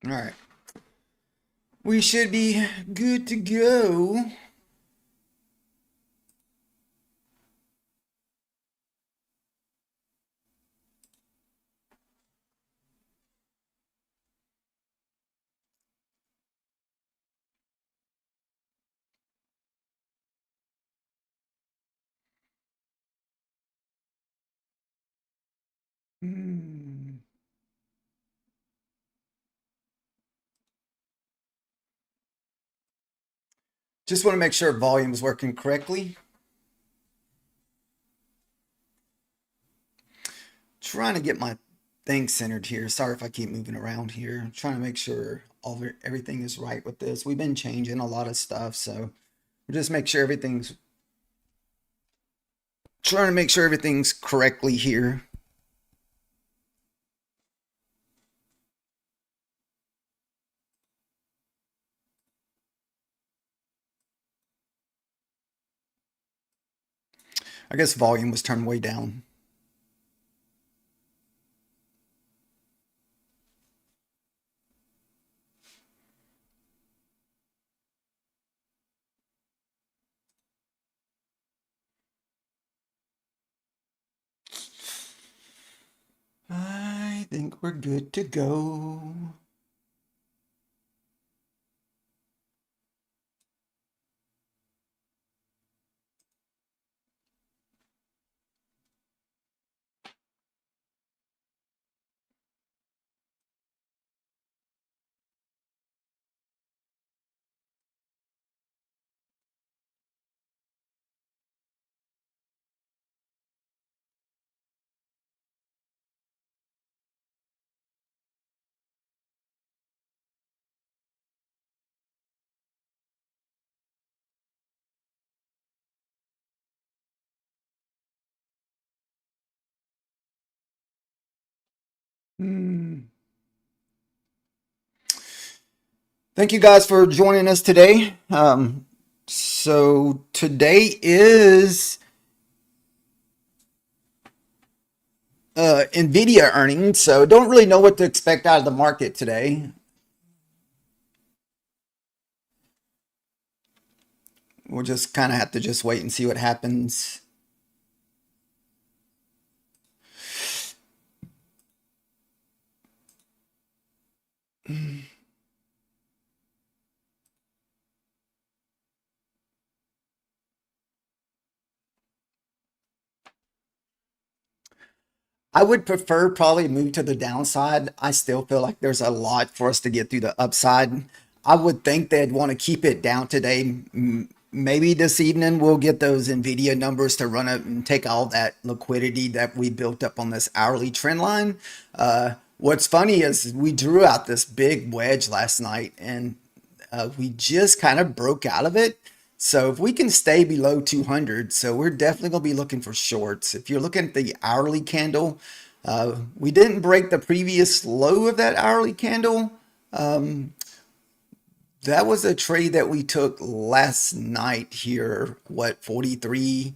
All right. We should be good to go. Hmm. Just want to make sure volume is working correctly. Trying to get my thing centered here. Sorry if I keep moving around here. Trying to make sure everything is right with this. We've been changing a lot of stuff, so we'll just make sure everything's trying to make sure everything's correctly here. I guess volume was turned way down. I think we're good to go. Hmm. Thank you guys for joining us today. So today is Nvidia earnings, so don't really know what to expect out of the market today. We'll just kind of have to just wait and see what happens. I would prefer probably move to the downside. I still feel like there's a lot for us to get through the upside. I would think they'd want to keep it down today. Maybe this evening we'll get those Nvidia numbers to run up and take all that liquidity that we built up on this hourly trend line. What's funny is we drew out this big wedge last night and we just kind of broke out of it. So if we can stay below 200, so we're definitely going to be looking for shorts. If you're looking at the hourly candle, we didn't break the previous low of that hourly candle. That was a trade that we took last night here, what, 43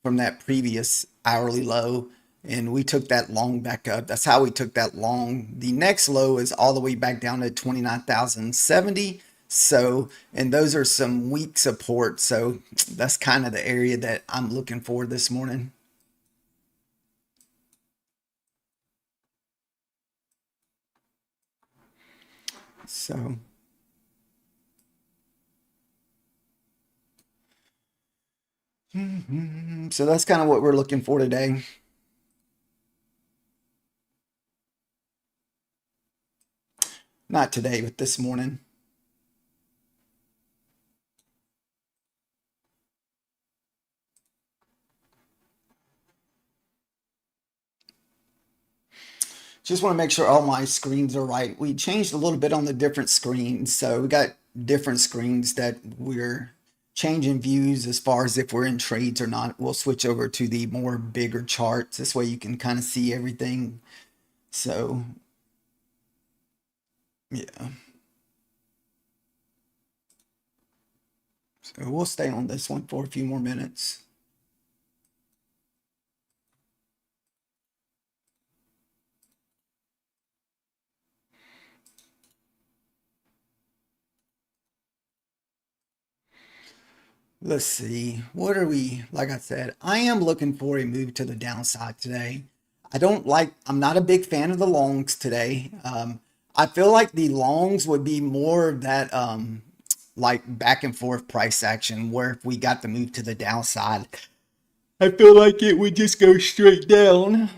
from that previous hourly low. And we took that long back up. That's how we took that long. The next low is all the way back down to 29,070. So, and those are some weak support. So that's kind of the area that I'm looking for this morning. So, so that's kind of what we're looking for today. Not today, but this morning. Just want to make sure all my screens are right. We changed a little bit on the different screens. So we got different screens that we're changing views as far as if we're in trades or not. We'll switch over to the more bigger charts. This way you can kind of see everything. So, yeah. So we'll stay on this one for a few more minutes. Let's see. What are we? Like I said, I am looking for a move to the downside today. I'm not a big fan of the longs today. I feel like the longs would be more of that, like back and forth price action, where if we got the move to the downside, I feel like it would just go straight down.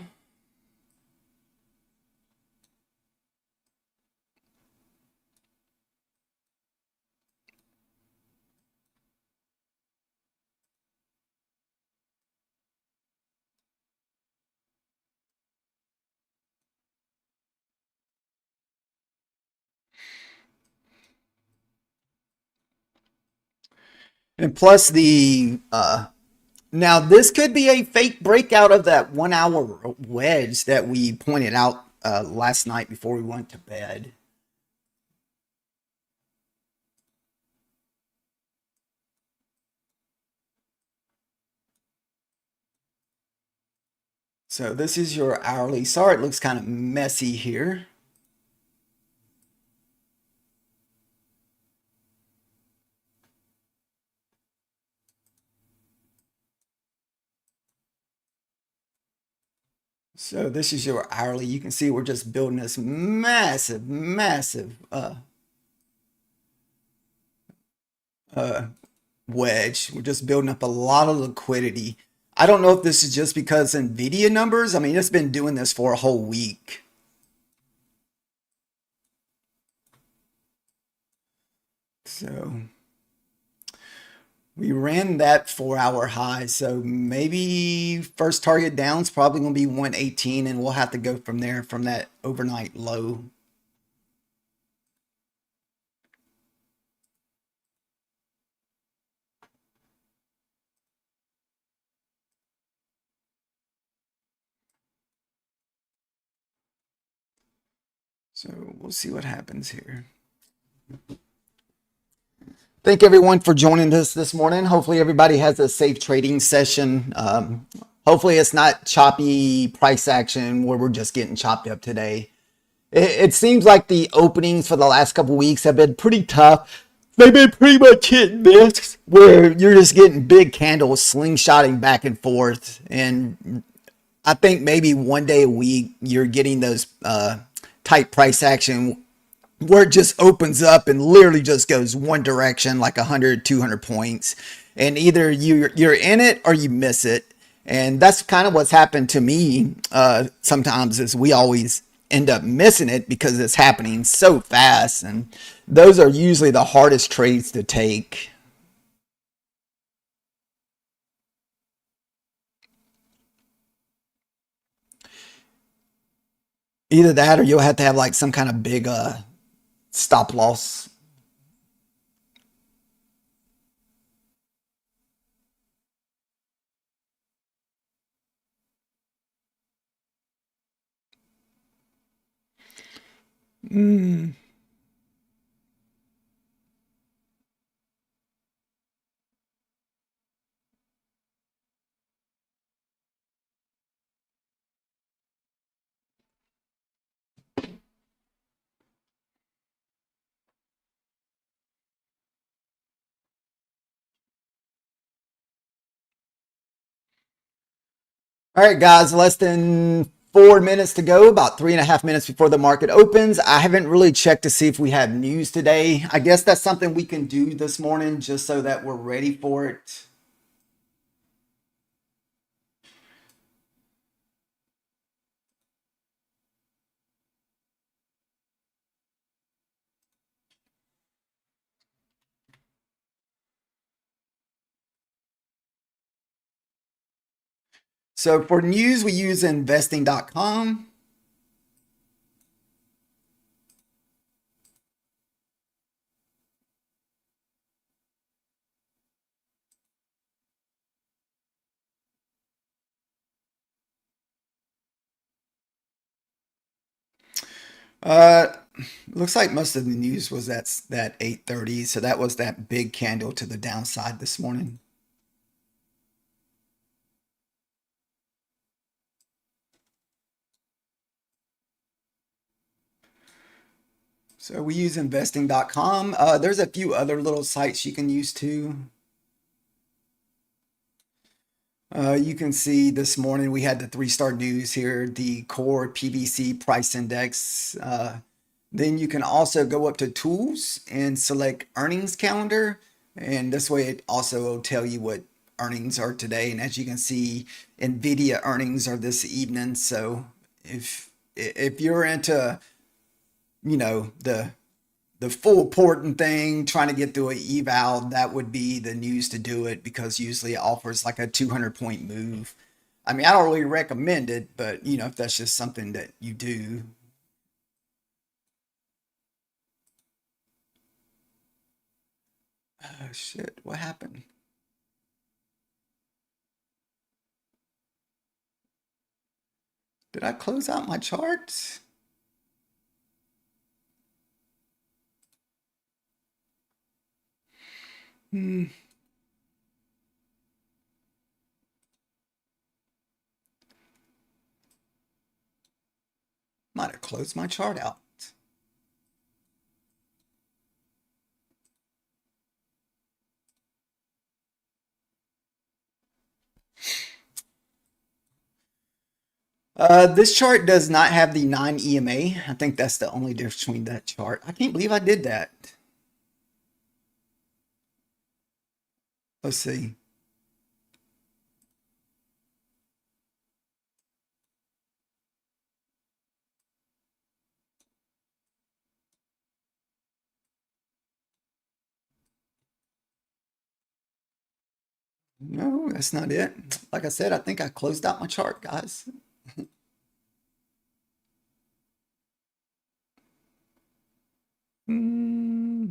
And plus now this could be a fake breakout of that 1 hour wedge that we pointed out last night before we went to bed. So this is your hourly. Sorry, it looks kind of messy here. So this is your hourly. You can see we're just building this massive wedge. We're just building up a lot of liquidity. I don't know if this is just because Nvidia numbers. I mean, it's been doing this for a whole week. So we ran that 4 hour high. So maybe first target down is probably going to be 118, and we'll have to go from there from that overnight low. So we'll see what happens here. Thank everyone for joining us this morning. Hopefully everybody has a safe trading session. Hopefully it's not choppy price action where we're just getting chopped up today. It seems like the openings for the last couple weeks have been pretty tough. They've been pretty much hit and miss, where you're just getting big candles slingshotting back and forth. And I think maybe one day a week you're getting those tight price action where it just opens up and literally just goes one direction, like 100, 200 points. And either you're in it or you miss it. And that's kind of what's happened to me sometimes, is we always end up missing it because it's happening so fast. And those are usually the hardest trades to take. Either that or you'll have to have like some kind of big stop loss. Mm. All right, guys, less than 4 minutes to go, about 3.5 minutes before the market opens. I haven't really checked to see if we have news today. I guess that's something we can do this morning just so that we're ready for it. So for news, we use investing.com. Uh, looks like most of the news was that 8:30, so that was that big candle to the downside this morning. So we use investing.com. There's a few other little sites you can use too. You can see this morning we had the three-star news here, the core PVC price index. Then you can also go up to tools and select earnings calendar. And this way it also will tell you what earnings are today. And as you can see, NVIDIA earnings are this evening. So if you're into, the full important thing, trying to get through an eval, that would be the news to do it because usually it offers like a 200-point move. I mean, I don't really recommend it, but if that's just something that you do. Oh shit, what happened? Did I close out my charts? Hmm, might have closed my chart out. This chart does not have the 9 EMA. I think that's the only difference between that chart. I can't believe I did that. Let's see. No, that's not it. Like I said, I think I closed out my chart, guys. Hmm.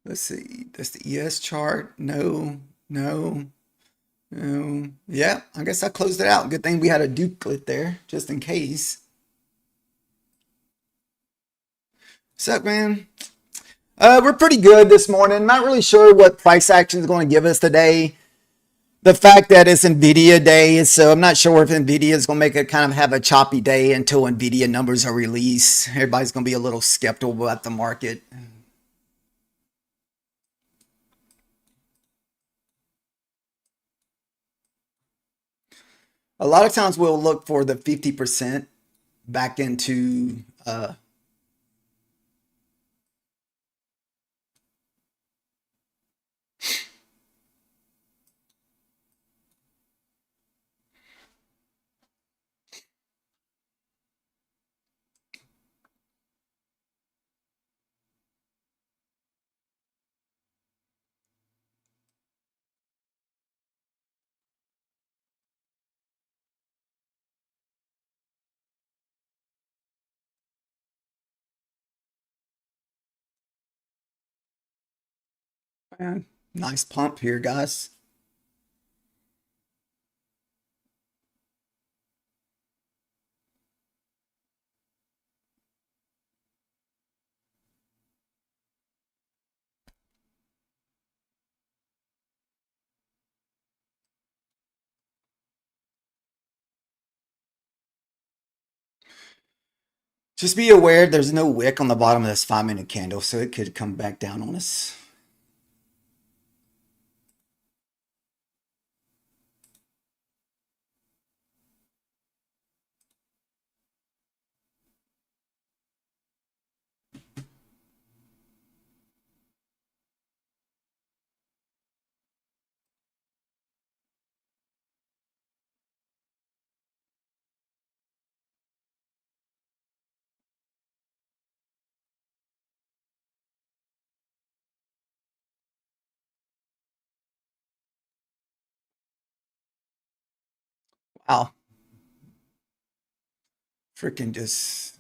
Let's see. That's the ES chart. No, no, no. Yeah, I guess I closed it out. Good thing we had a duplicate there, just in case. What's up, man? We're pretty good this morning. Not really sure what price action is going to give us today. The fact that it's Nvidia day, so I'm not sure if Nvidia is going to make it kind of have a choppy day until Nvidia numbers are released. Everybody's going to be a little skeptical about the market. A lot of times we'll look for the 50% back into nice pump here, guys. Just be aware there's no wick on the bottom of this 5 minute candle, so it could come back down on us. Wow, freaking just.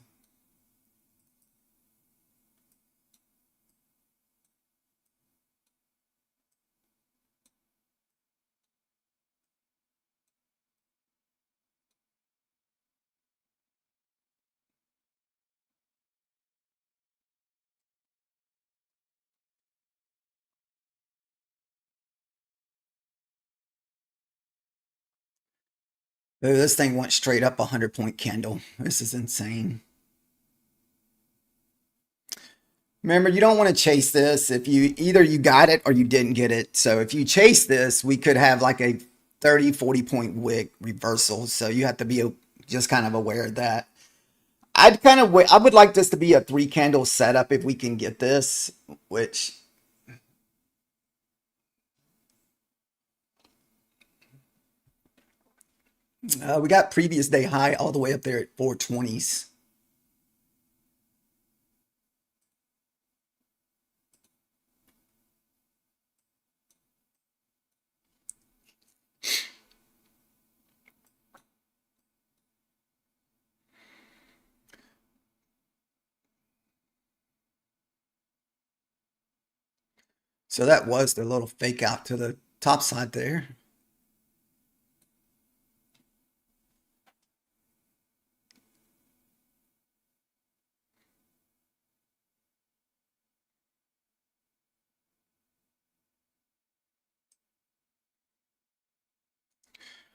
This thing went straight up 100-point candle. This is insane. Remember, you don't want to chase this. If you either you got it or you didn't get it. So if you chase this, we could have like a 30, 40 point wick reversal. So you have to be just kind of aware of that. I would like this to be a 3 candle setup if we can get this, which we got previous day high all the way up there at 420s. So that was the little fake out to the top side there.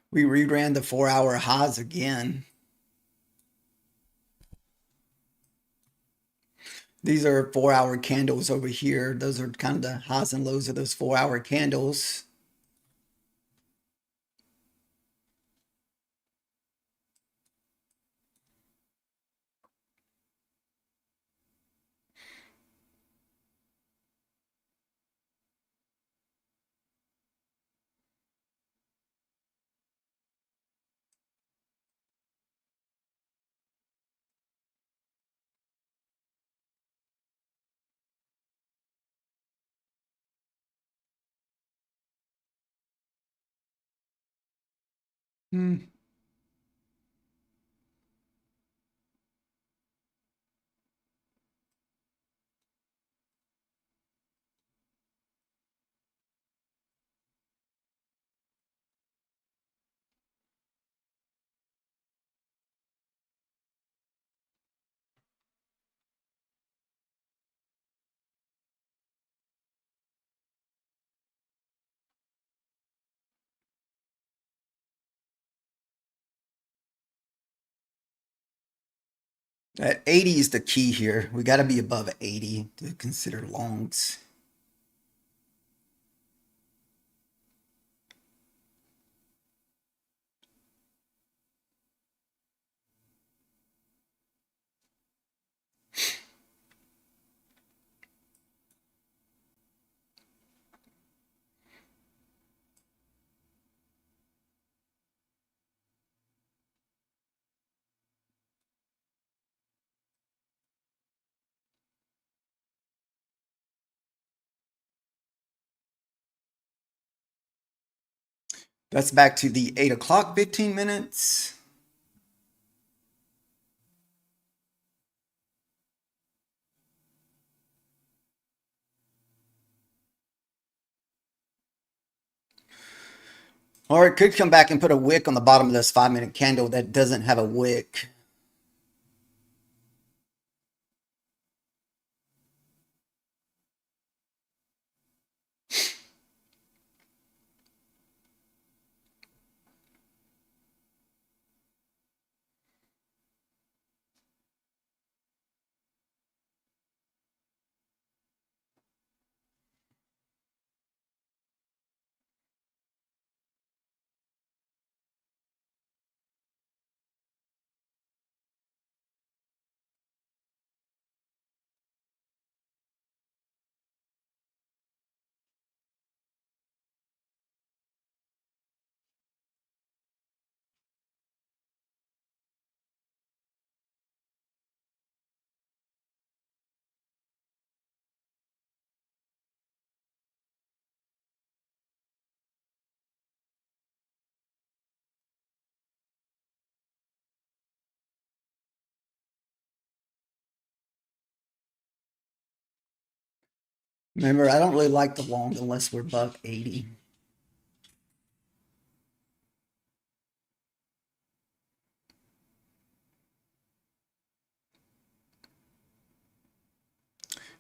We reran the 4 hour highs again. These are 4 hour candles over here. Those are kind of the highs and lows of those 4 hour candles. Hmm. At 80 is the key here. We got to be above 80 to consider longs. That's back to the 8 o'clock 15 minutes. Or it could come back and put a wick on the bottom of this 5 minute candle that doesn't have a wick. Remember, I don't really like the long unless we're above 80.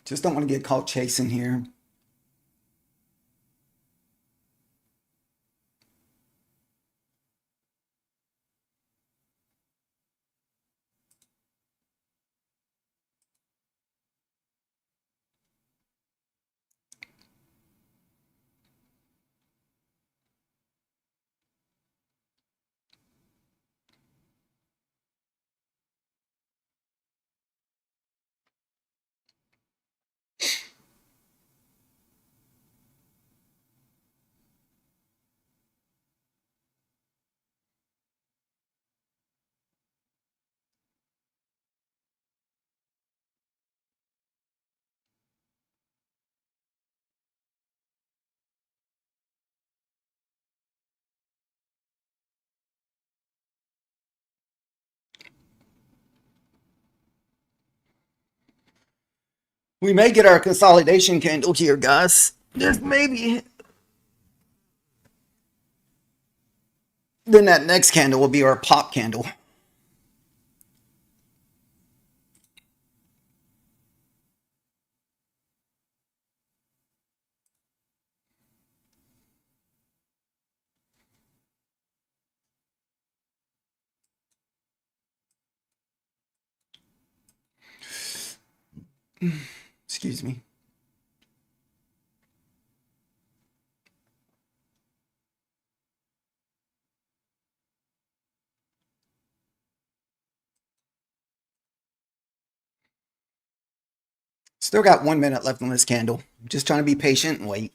Just don't want to get caught chasing here. We may get our consolidation candle here, guys. Just maybe. Then that next candle will be our pop candle. Excuse me. Still got 1 minute left on this candle. Just trying to be patient and wait.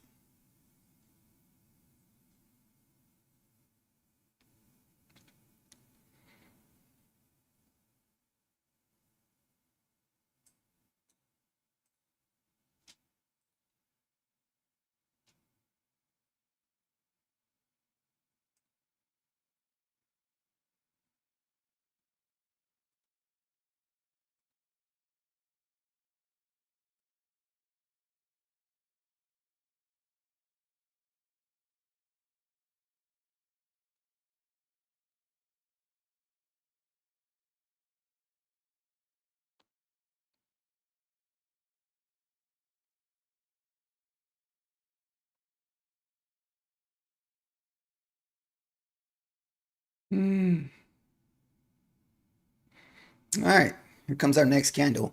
All right, here comes our next candle.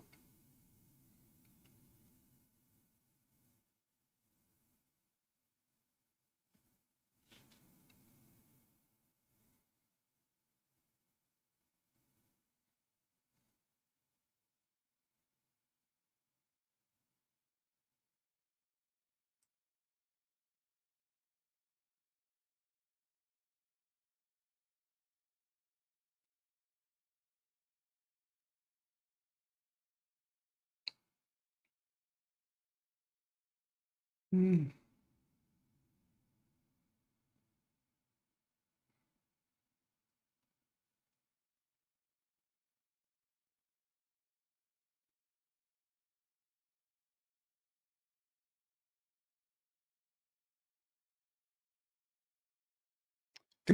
Good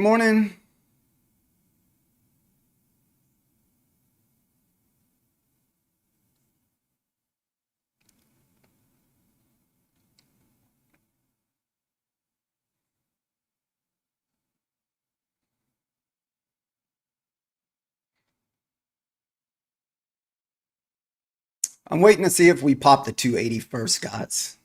morning. I'm waiting to see if we pop the 280 first, guys.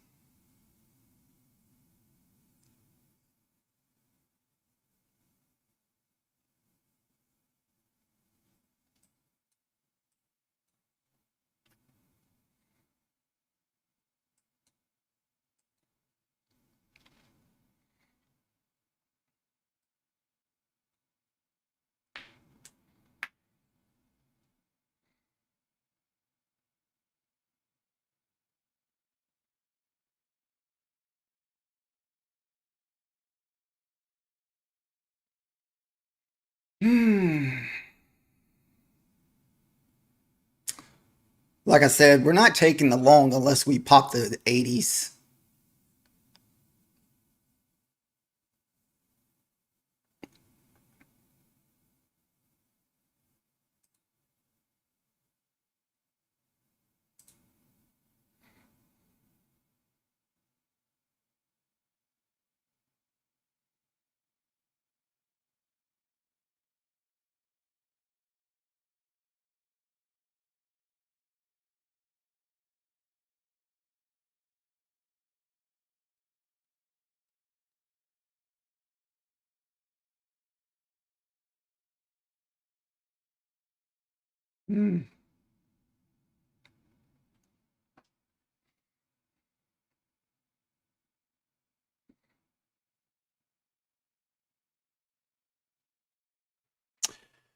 Like I said, we're not taking the long unless we pop the 80s.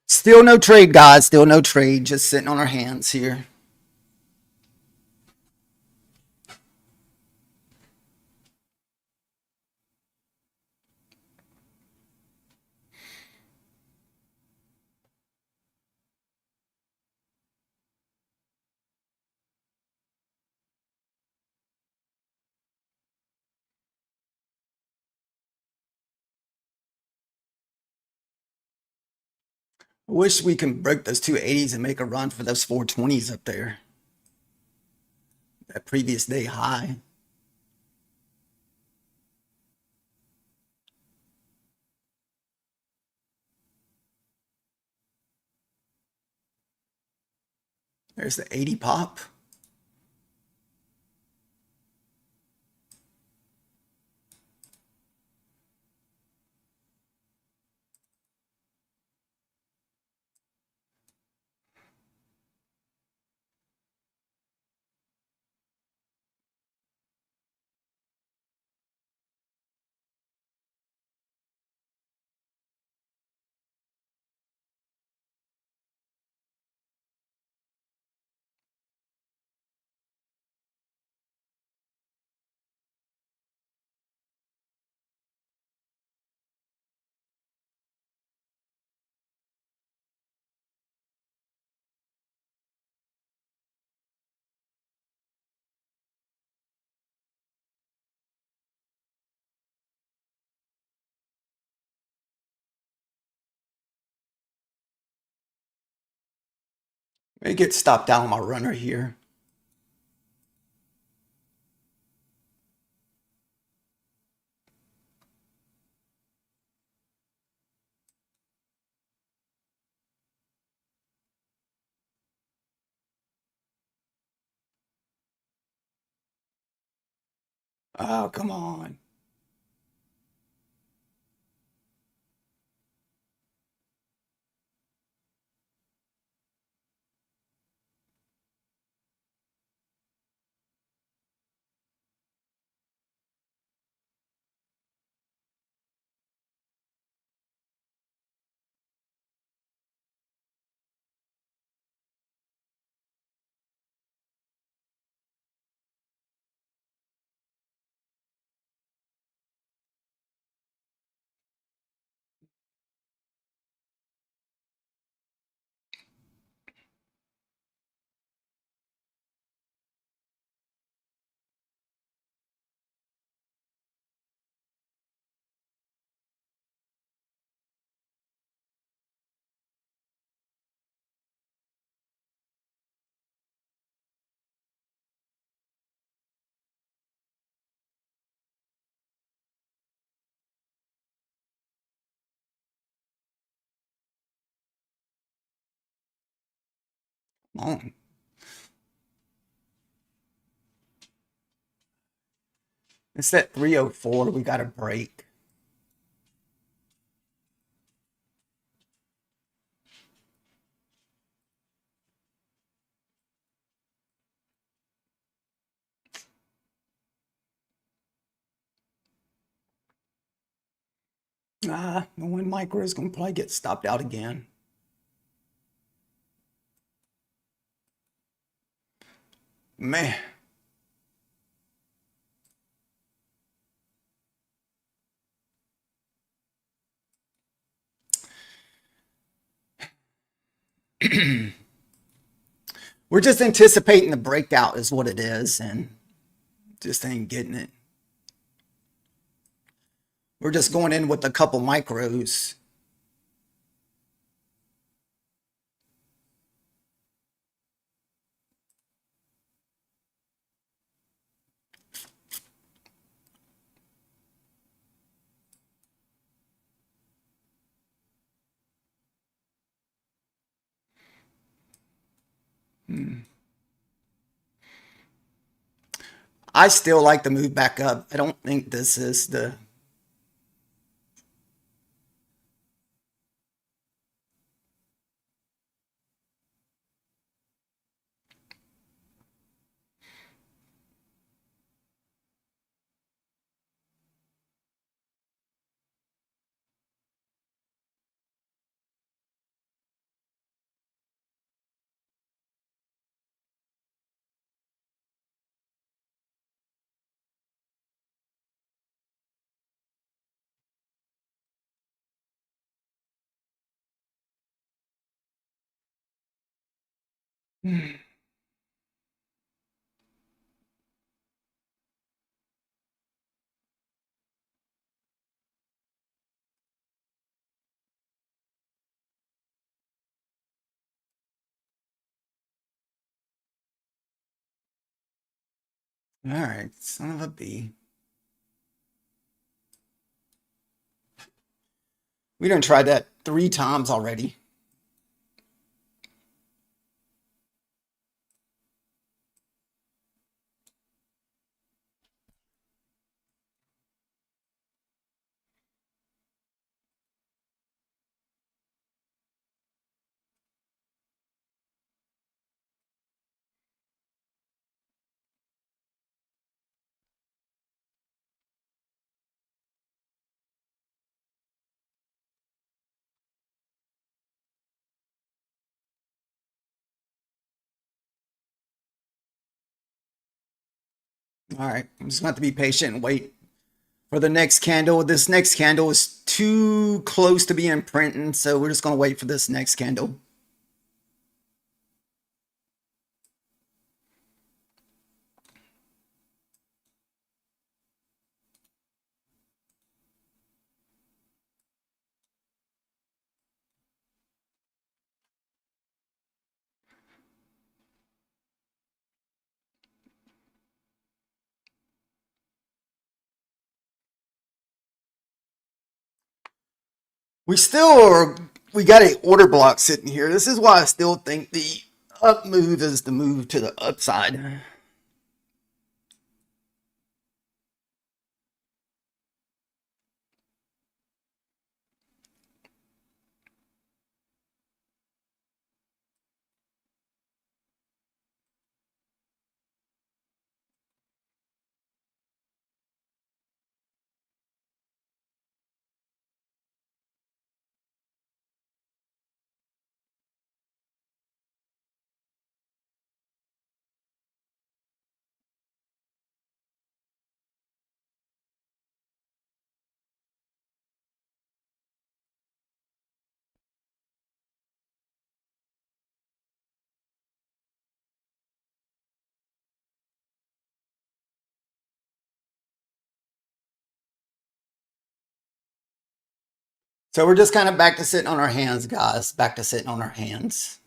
Still no trade, guys. Still no trade. Just sitting on our hands here. I wish we can break those 280s and make a run for those 420s up there. That previous day high. There's the 80 pop. May get stopped out on my runner here. Oh, come on. Come on. It's that 304 we got to break. The one micro is going to probably get stopped out again. Man. We're just anticipating the breakout is what it is, and just ain't getting it. We're just going in with a couple micros. I still like the move back up. I don't think this is the. All right, son of a bee. We done tried that 3 times already. All right, I'm just going to have to be patient and wait for the next candle. This next candle is too close to being printing, so we're just going to wait for this next candle. We got a order block sitting here. This is why I still think the up move is the move to the upside. So we're just kind of back to sitting on our hands, guys. Back to sitting on our hands.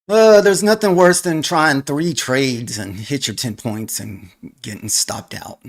There's nothing worse than trying 3 trades and hit your 10 points and getting stopped out.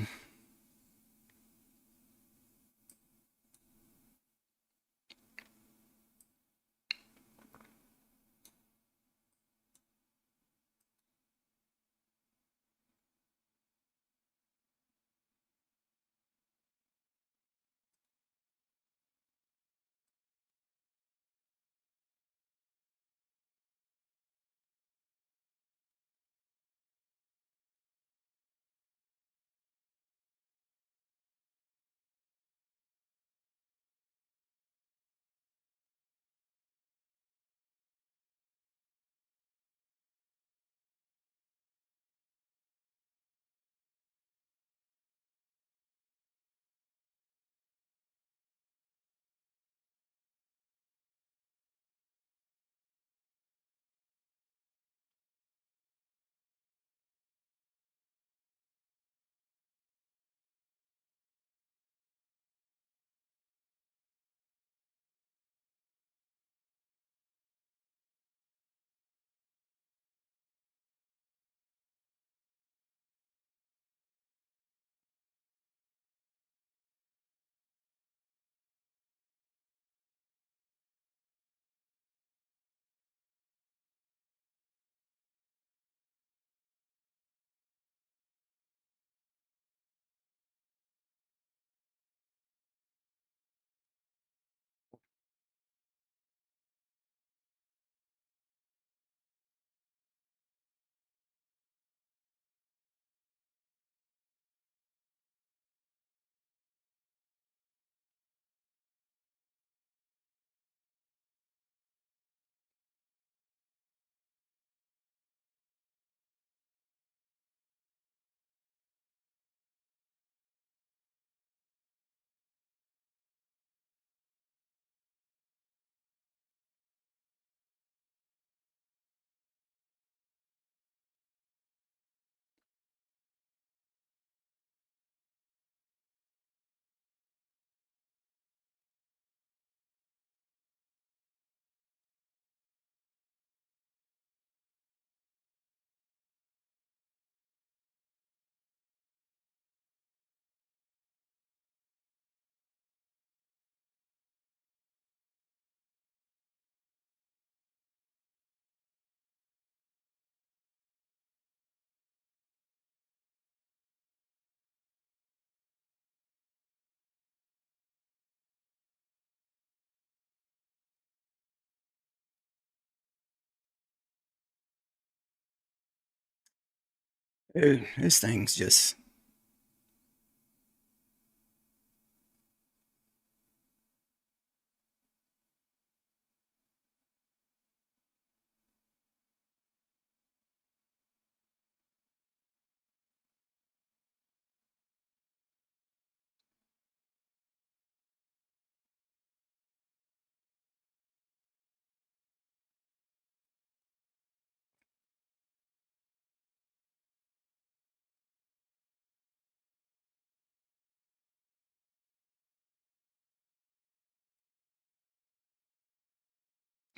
Dude, this thing's just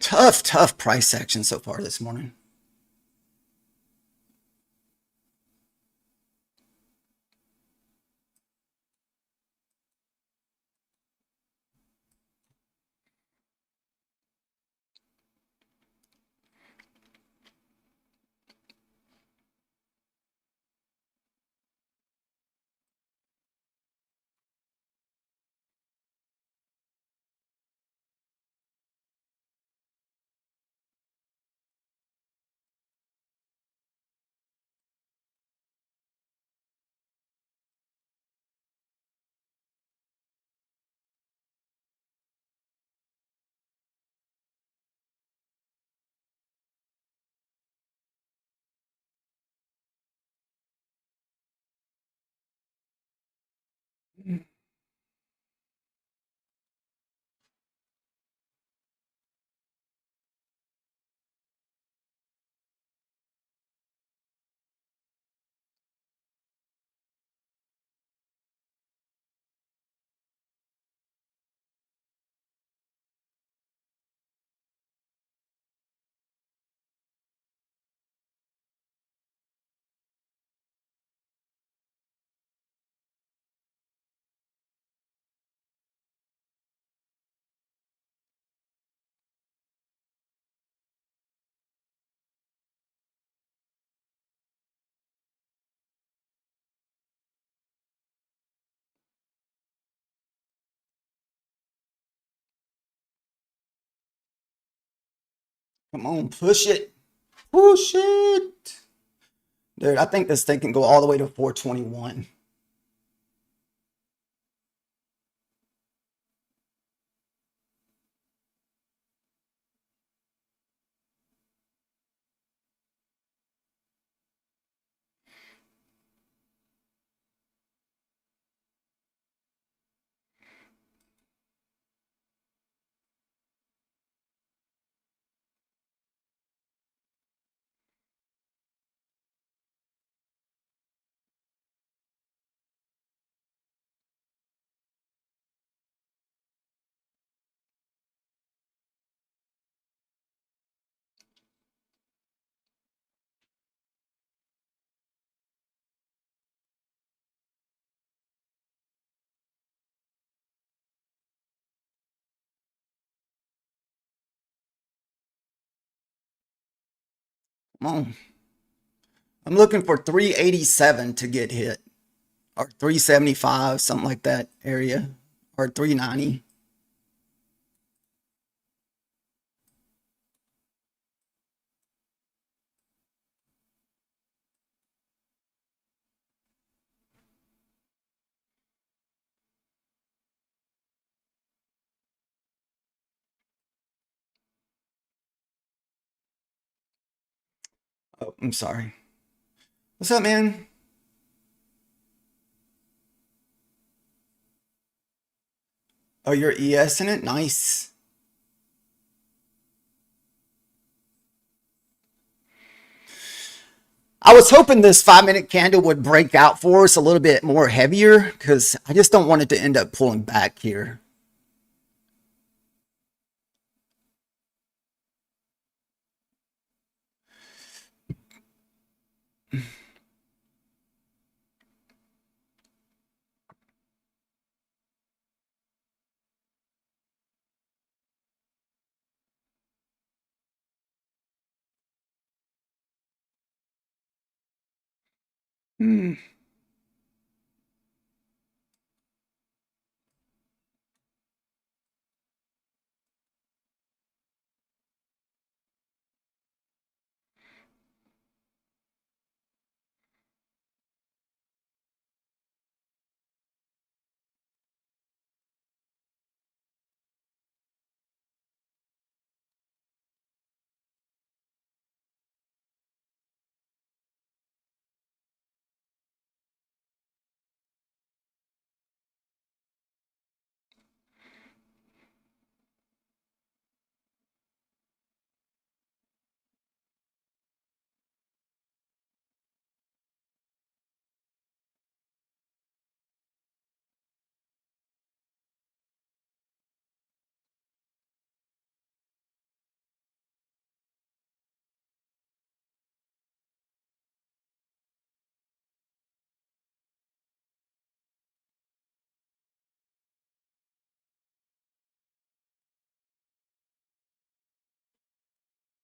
tough, tough price action so far this morning. Come on, push it. Push it. Dude, I think this thing can go all the way to 421. Come on. I'm looking for 387 to get hit, or 375, something like that area, or 390. Oh, I'm sorry. What's up, man? Oh, you're ES in it? Nice. I was hoping this 5 minute candle would break out for us a little bit more heavier because I just don't want it to end up pulling back here. Hmm.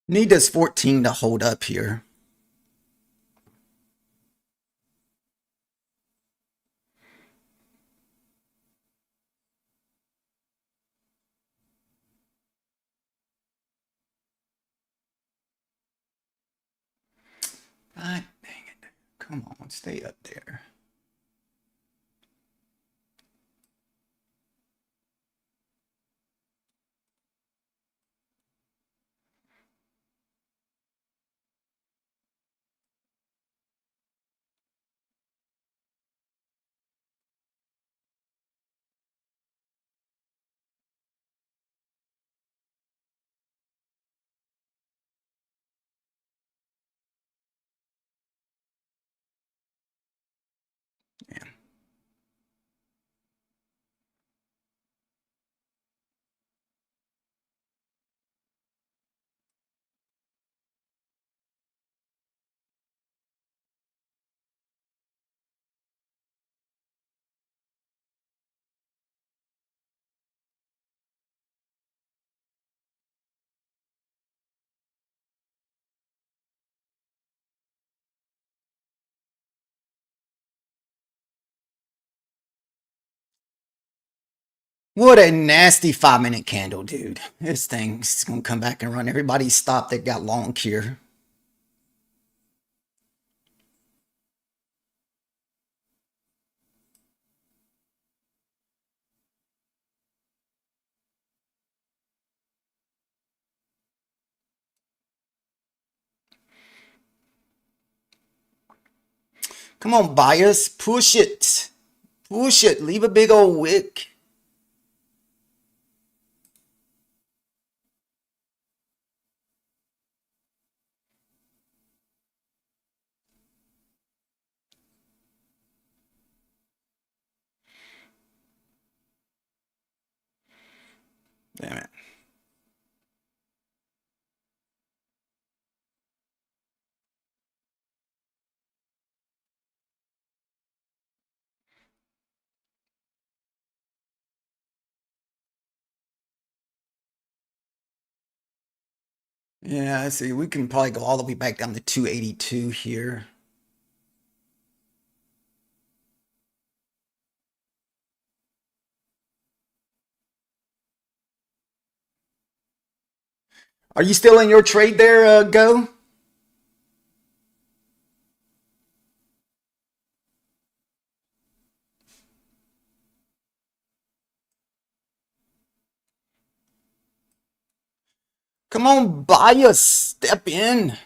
Need this 14 to hold up here. God dang it. Come on, stay up there. Yeah. What a nasty 5 minute candle, dude. This thing's gonna come back and run. Everybody stop that got long here. Come on, buyers. Push it. Push it. Leave a big old wick. Damn it. Yeah, I see. We can probably go all the way back down to 282 here. Are you still in your trade there, Go? Come on, buyers. Step in.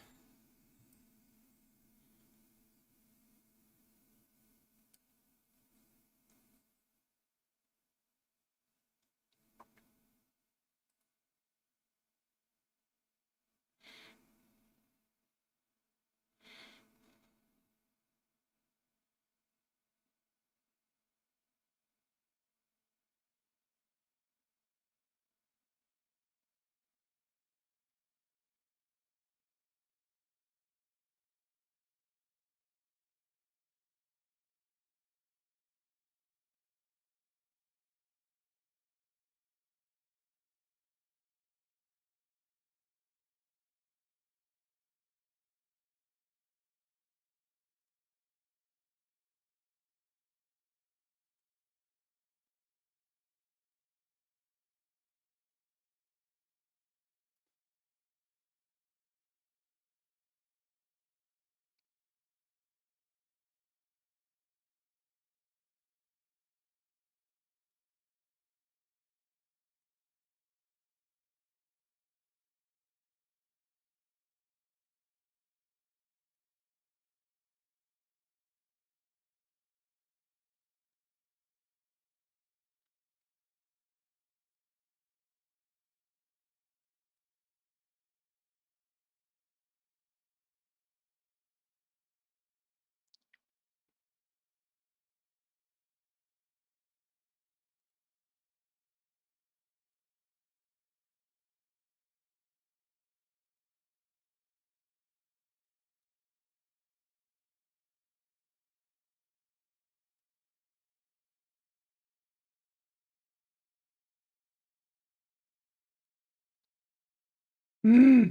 Hmm.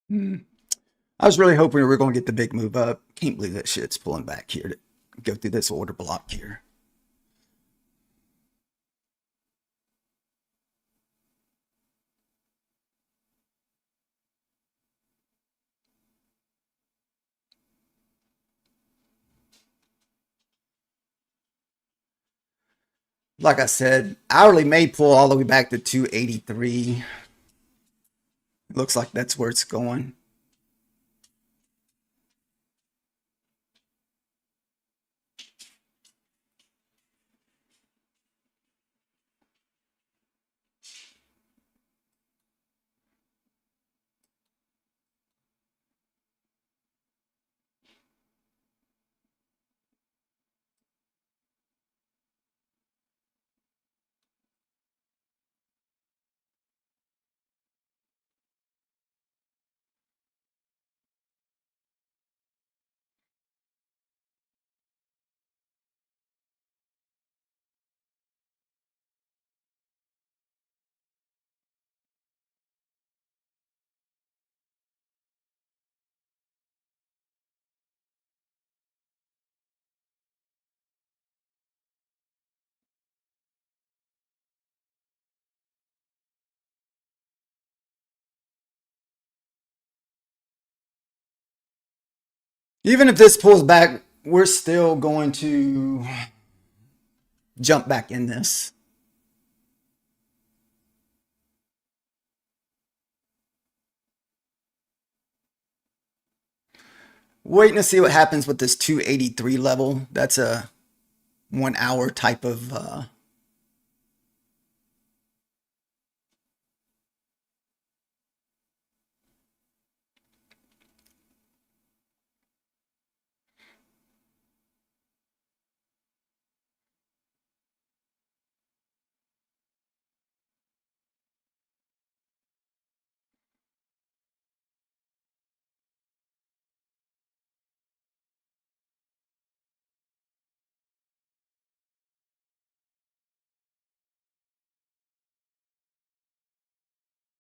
Hmm. I was really hoping we were going to get the big move up. Can't believe that shit's pulling back here to go through this order block here. Like I said, hourly may pull all the way back to 283. Looks like that's where it's going. Even if this pulls back, we're still going to jump back in this. Waiting to see what happens with this 283 level. That's a 1 hour type of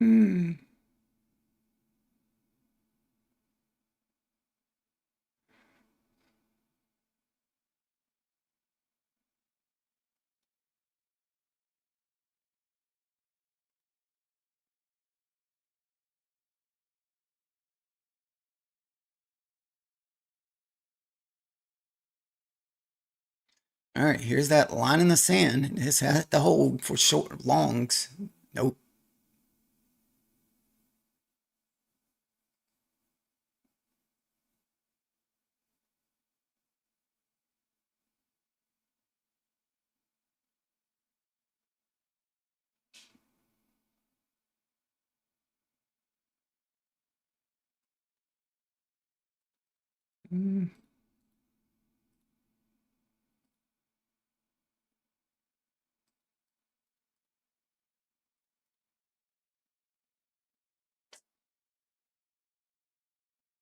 hmm. All right, here's that line in the sand. This has to hold for short longs. Nope. Mm,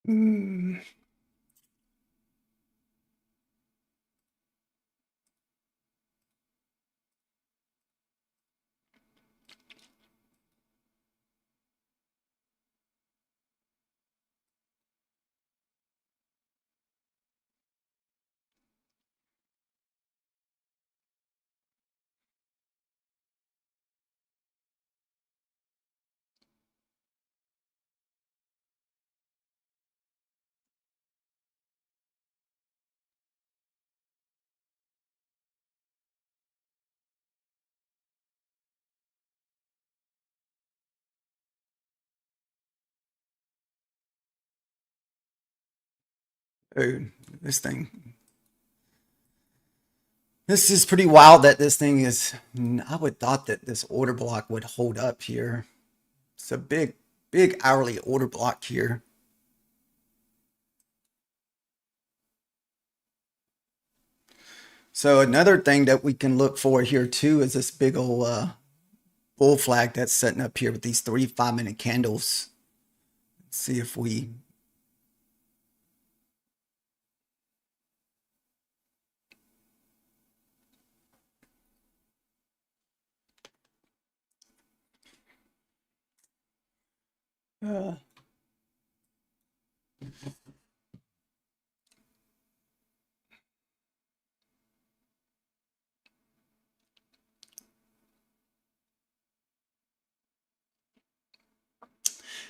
mm, dude, this thing. This is pretty wild that this thing is. I would thought that this order block would hold up here. It's a big hourly order block here. So another thing that we can look for here too is this big old bull flag that's setting up here with these 3 5-minute candles. Let's see if we. Uh,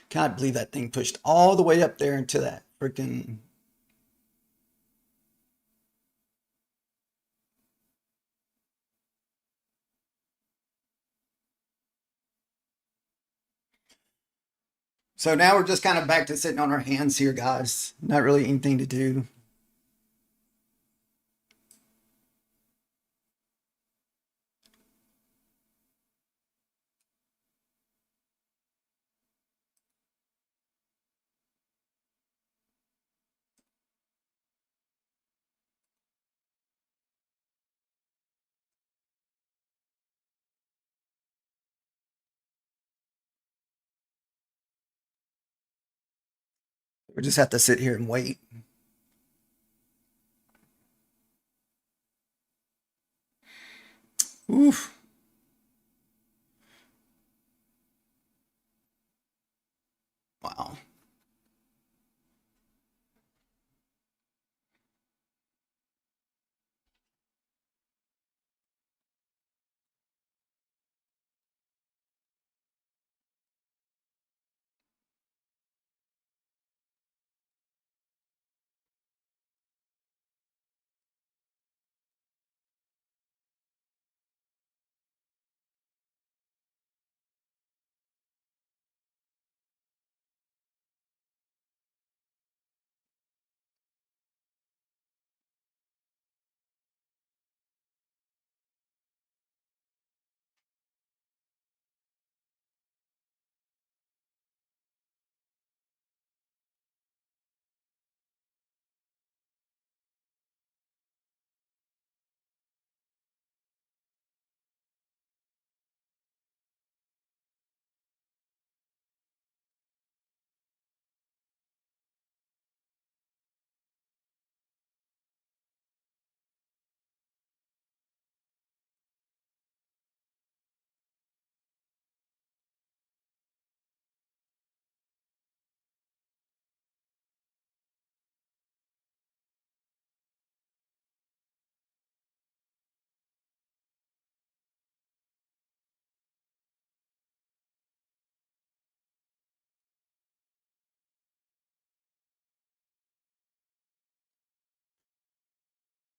Can't believe that thing pushed all the way up there into that freaking. So now we're just kind of back to sitting on our hands here, guys. Not really anything to do. We just have to sit here and wait. Oof. Wow.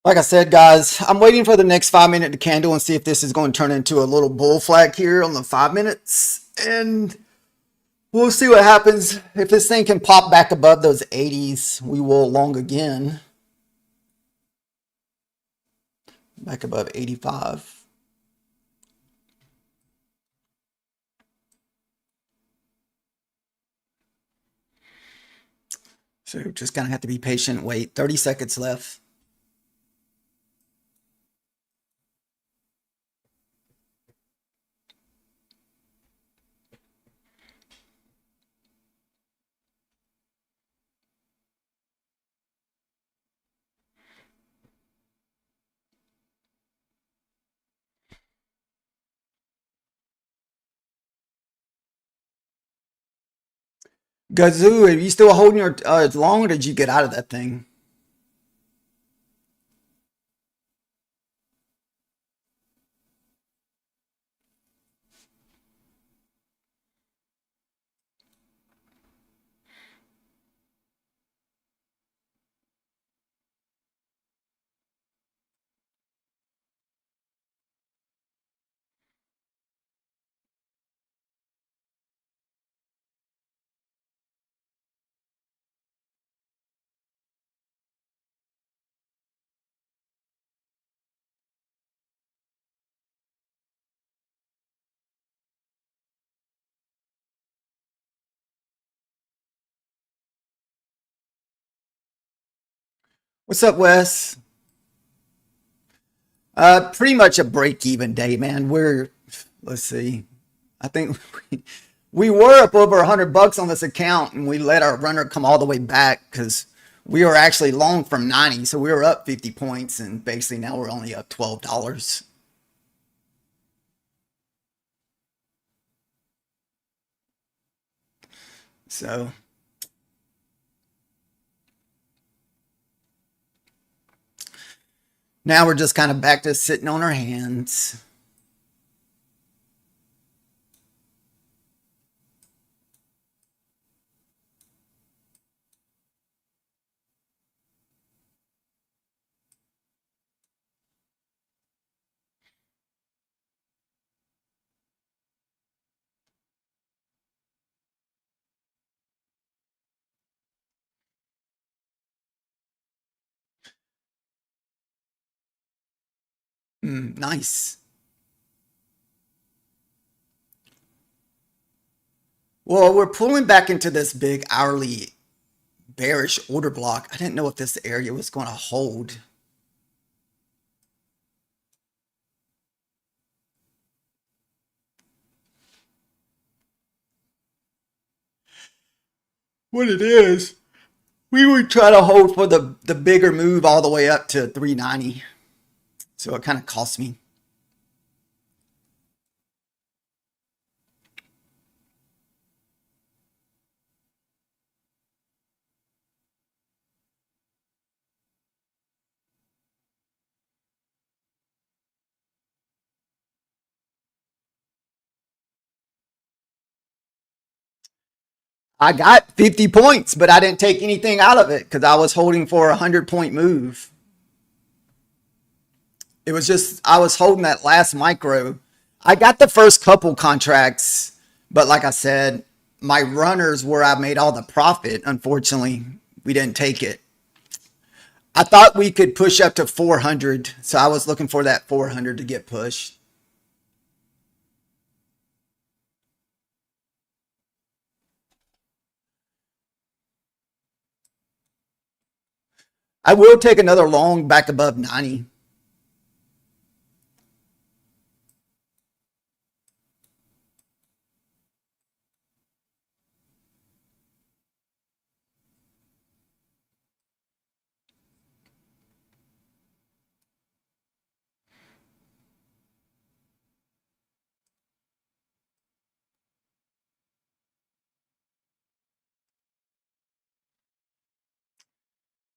Like I said, guys, I'm waiting for the next 5 minute candle and see if this is going to turn into a little bull flag here on the 5 minutes. And we'll see what happens. If this thing can pop back above those 80s, we will long again. Back above 85. So just gonna have to be patient, wait. 30 seconds left. Gazoo, are you still holding your long, or did you get out of that thing? What's up, Wes? Pretty much a break-even day, man. Let's see. I think we were up over $100 on this account, and we let our runner come all the way back because we were actually long from 90, so we were up 50 points, and basically now we're only up $12. So now we're just kind of back to sitting on our hands. Nice. Well, we're pulling back into this big hourly bearish order block. I didn't know if this area was going to hold. What it is, we would try to hold for the bigger move all the way up to 390. So it kind of cost me. I got 50 points, but I didn't take anything out of it because I was holding for a 100-point move. It was just, I was holding that last micro. I got the first couple contracts, but like I said, my runners where I made all the profit, unfortunately, we didn't take it. I thought we could push up to 400, so I was looking for that 400 to get pushed. I will take another long back above 90.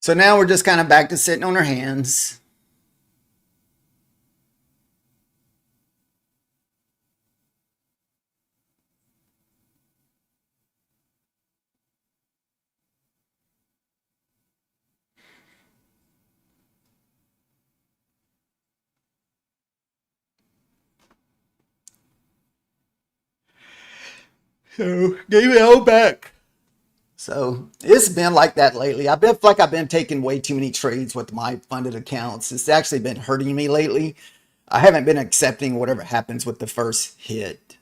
So now we're just kind of back to sitting on our hands. So gave it all back. So it's been like that lately. I feel like I've been taking way too many trades with my funded accounts. It's actually been hurting me lately. I haven't been accepting whatever happens with the first hit.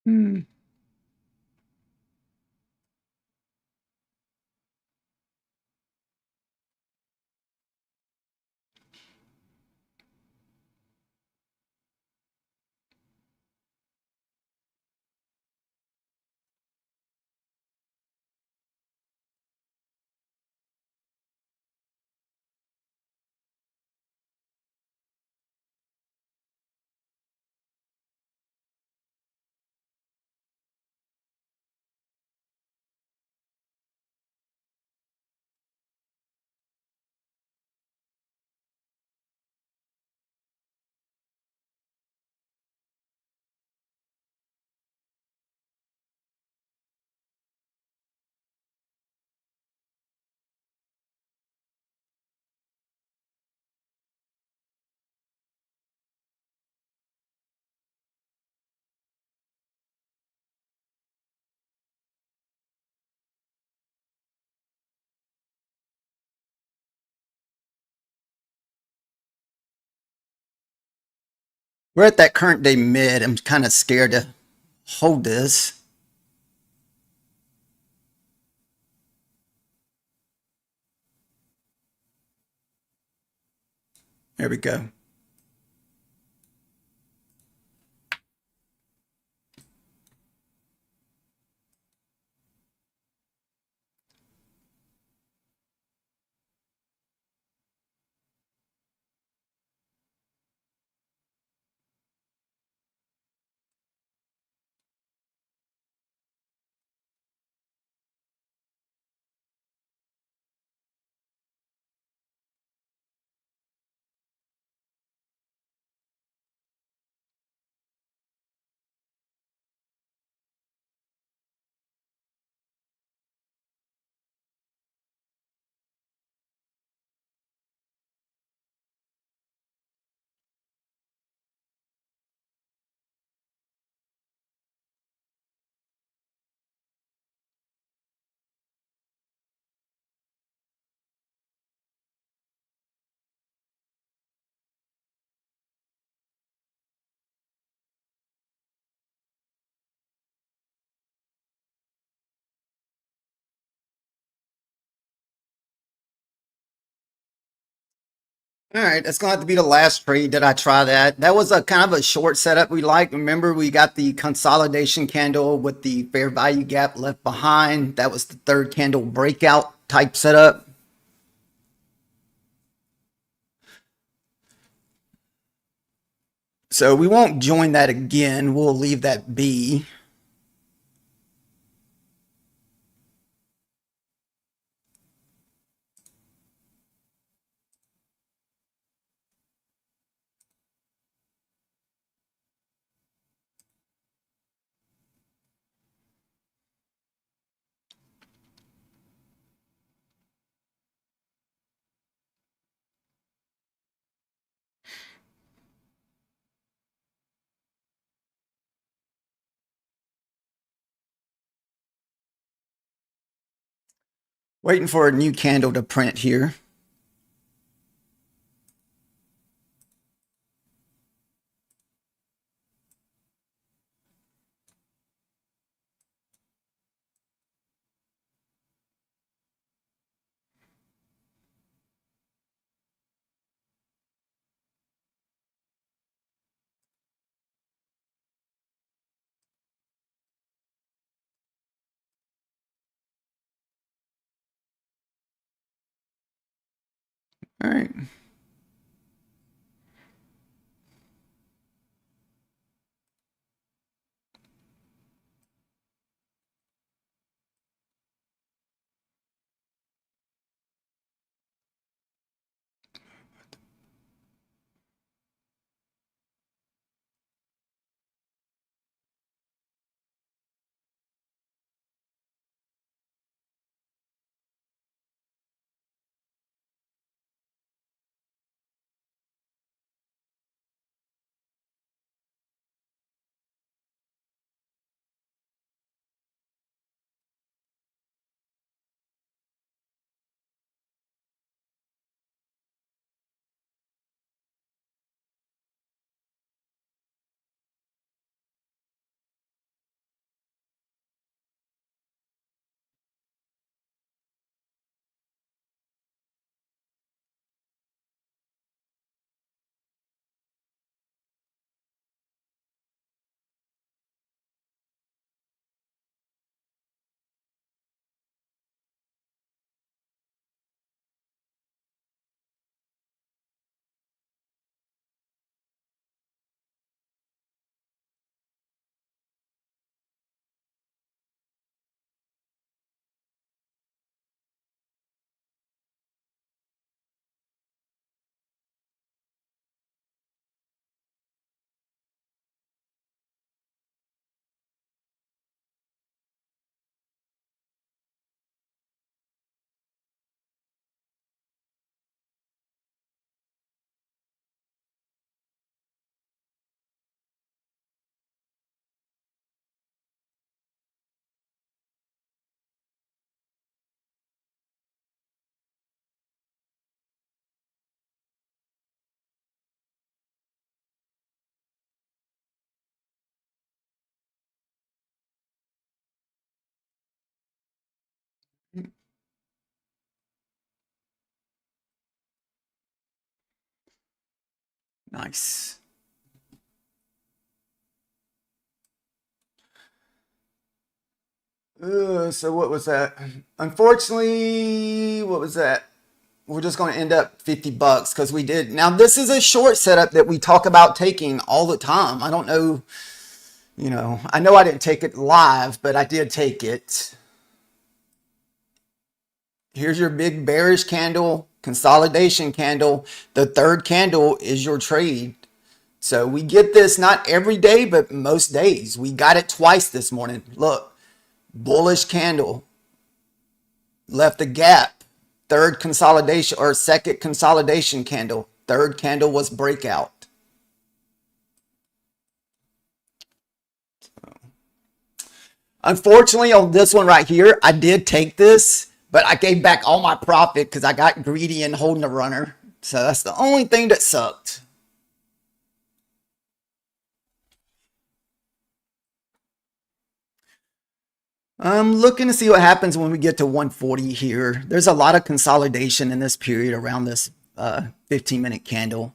Hmm. We're at that current day mid. I'm kind of scared to hold this. There we go. All right, that's gonna have to be the last trade that I try that. That was a kind of a short setup we liked. Remember, we got the consolidation candle with the fair value gap left behind. That was the third candle breakout type setup. So we won't join that again. We'll leave that be. Waiting for a new candle to print here. All right. Nice. So what was that? Unfortunately, what was that? We're just going to end up 50 bucks because we did. Now, this is a short setup that we talk about taking all the time. I don't know, I know I didn't take it live, but I did take it. Here's your big bearish candle, consolidation candle. The third candle is your trade. So we get this not every day, but most days. We got it twice this morning. Look, bullish candle, left a gap. Third consolidation or second consolidation candle. Third candle was breakout. Unfortunately, on this one right here, I did take this, but I gave back all my profit because I got greedy and holding the runner. So that's the only thing that sucked. I'm looking to see what happens when we get to 140 here. There's a lot of consolidation in this period around this 15-minute candle.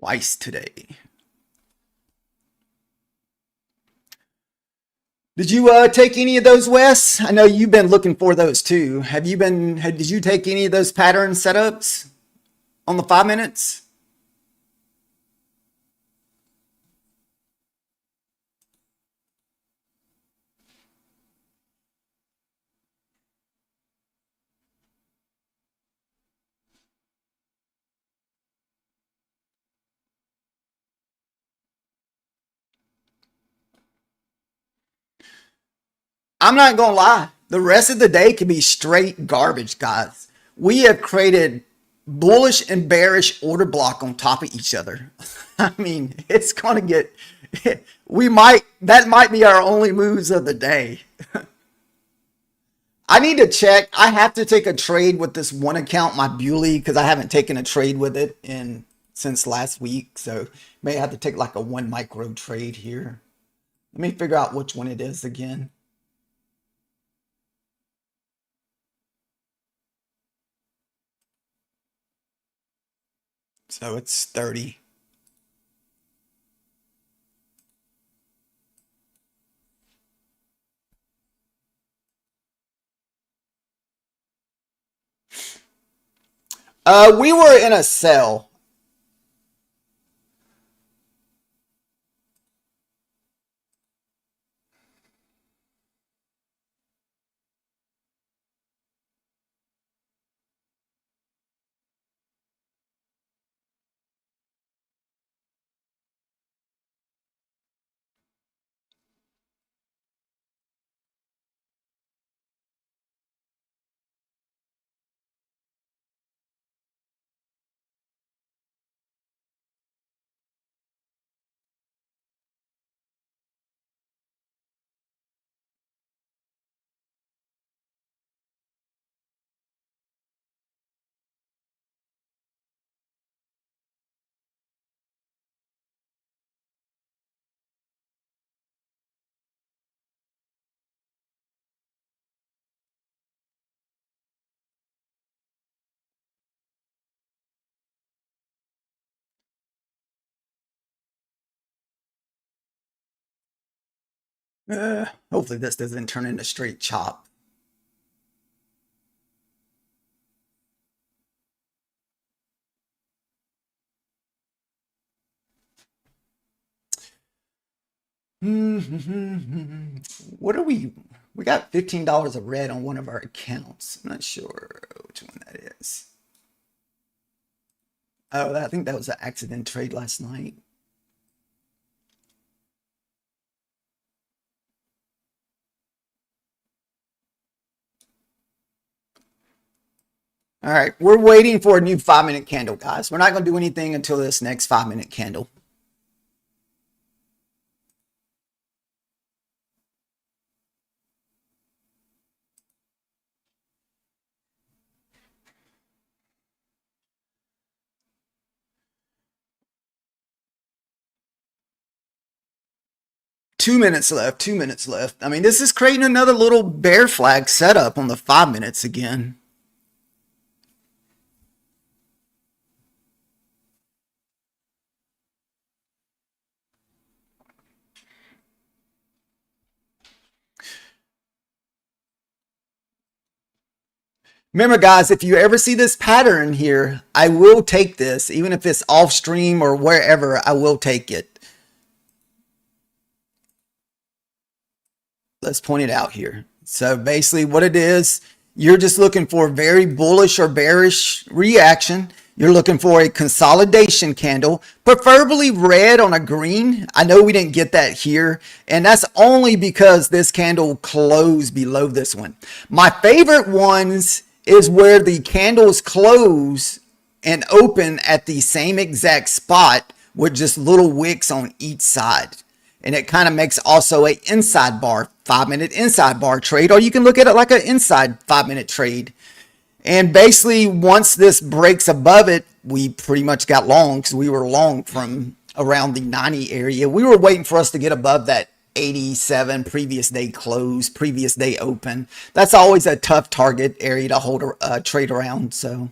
Twice today. Did you take any of those, Wes? I know you've been looking for those too. Did you take any of those pattern setups on the 5 minutes? I'm not going to lie. The rest of the day can be straight garbage, guys. We have created bullish and bearish order block on top of each other. I mean, it's going to get, that might be our only moves of the day. I need to check. I have to take a trade with this one account, my Bewley, because I haven't taken a trade with it since last week. So may have to take like a 1 micro trade here. Let me figure out which one it is again. So it's 30. We were in a sell. Hopefully this doesn't turn into straight chop. What are we? We got $15 of red on one of our accounts. I'm not sure which one that is. Oh, I think that was an accident trade last night. All right, we're waiting for a new 5 minute candle, guys. We're not going to do anything until this next 5 minute candle. Two minutes left. 2 minutes left. I mean, this is creating another little bear flag setup on the 5 minutes again. Remember, guys, if you ever see this pattern here, I will take this, even if it's off stream or wherever, I will take it. Let's point it out here. So basically what it is, you're just looking for a very bullish or bearish reaction. You're looking for a consolidation candle, preferably red on a green. I know we didn't get that here, and that's only because this candle closed below this one. My favorite ones is where the candles close and open at the same exact spot with just little wicks on each side. And it kind of makes also a inside bar, 5 minute inside bar trade, or you can look at it like an inside 5 minute trade. And basically, once this breaks above it, we pretty much got long because we were long from around the 90 area. We were waiting for us to get above that 87 previous day close, previous day open. That's always a tough target area to hold a trade around. So.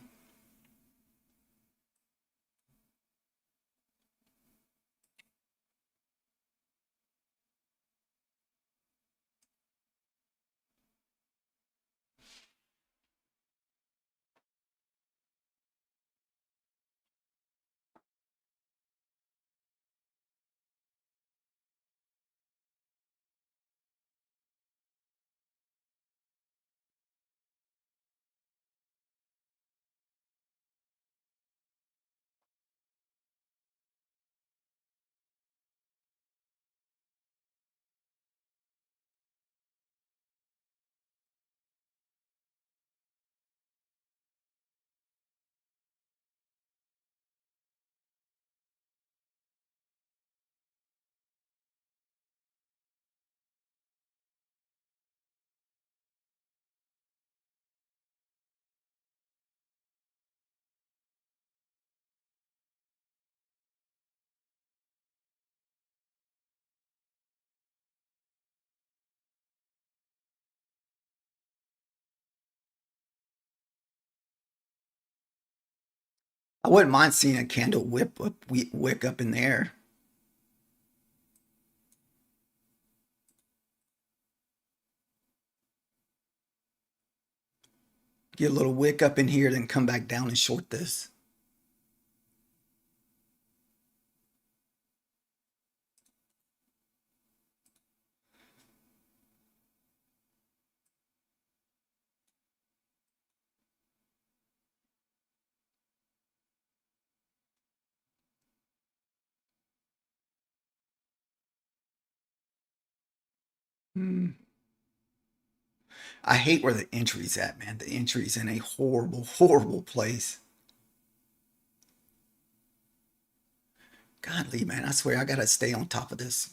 I wouldn't mind seeing a candle wick up in there. Get a little wick up in here, then come back down and short this. Hmm. I hate where the entry's at, man. The entry's in a horrible, horrible place. Godly, man, I swear I gotta stay on top of this.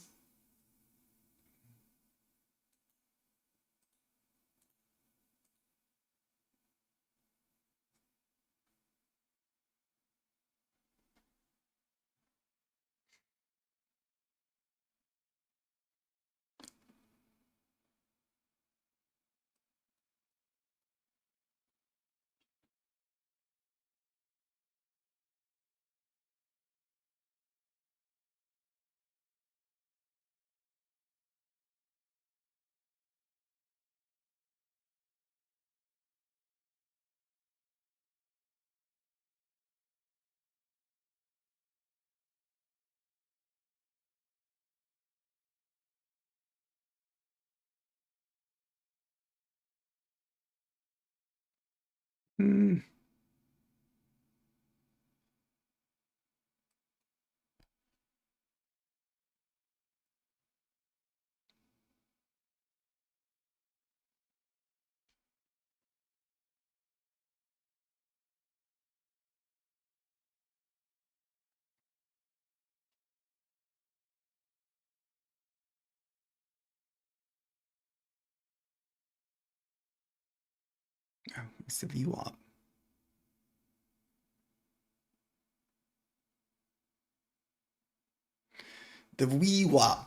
Hmm. It's the VWAP. The VWAP.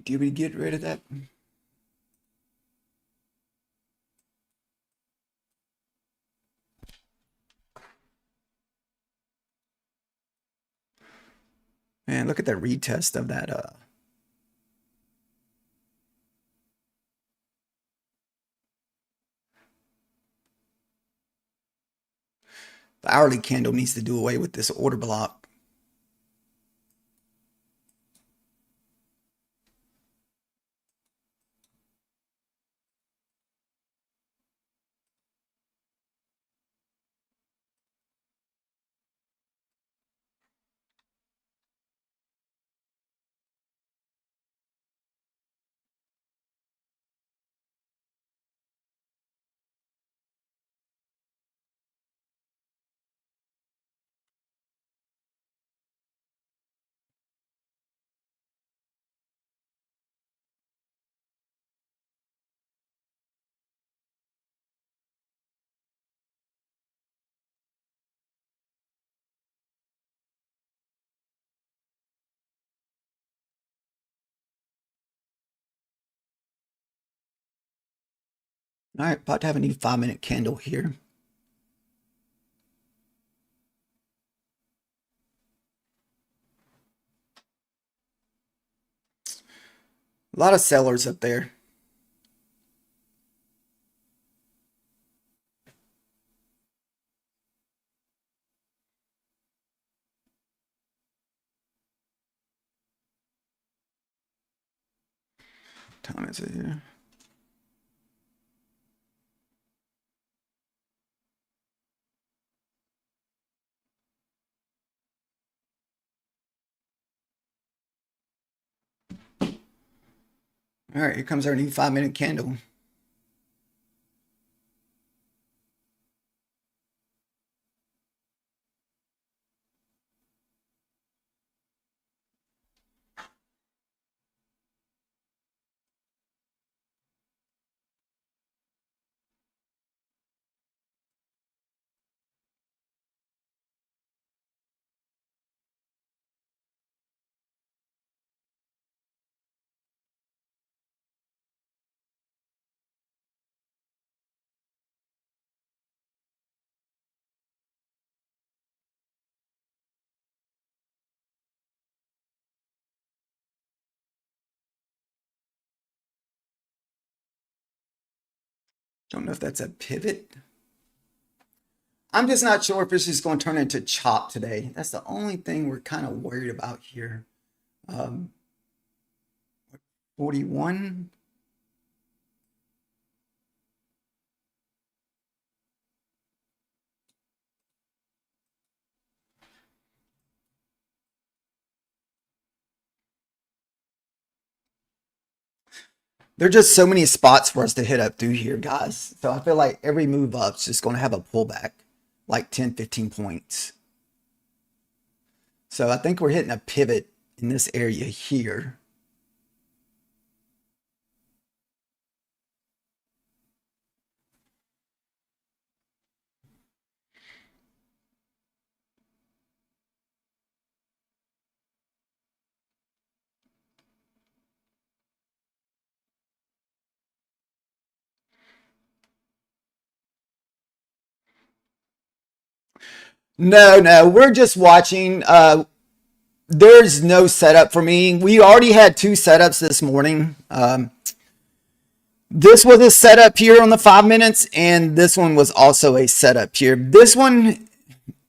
Did we get rid of that? Man, look at the retest of that. The hourly candle needs to do away with this order block. All right, about to have a new 5-minute candle here. A lot of sellers up there. What time is it here? All right, here comes our new 5-minute candle. Don't know if that's a pivot. I'm just not sure if this is going to turn into chop today. That's the only thing we're kind of worried about here. 41. There are just so many spots for us to hit up through here, guys. So I feel like every move up is just going to have a pullback, like 10, 15 points. So I think we're hitting a pivot in this area here. No, we're just watching. There's no setup for me. We already had 2 setups this morning. This was a setup here on the 5 minutes, and this one was also a setup here. This one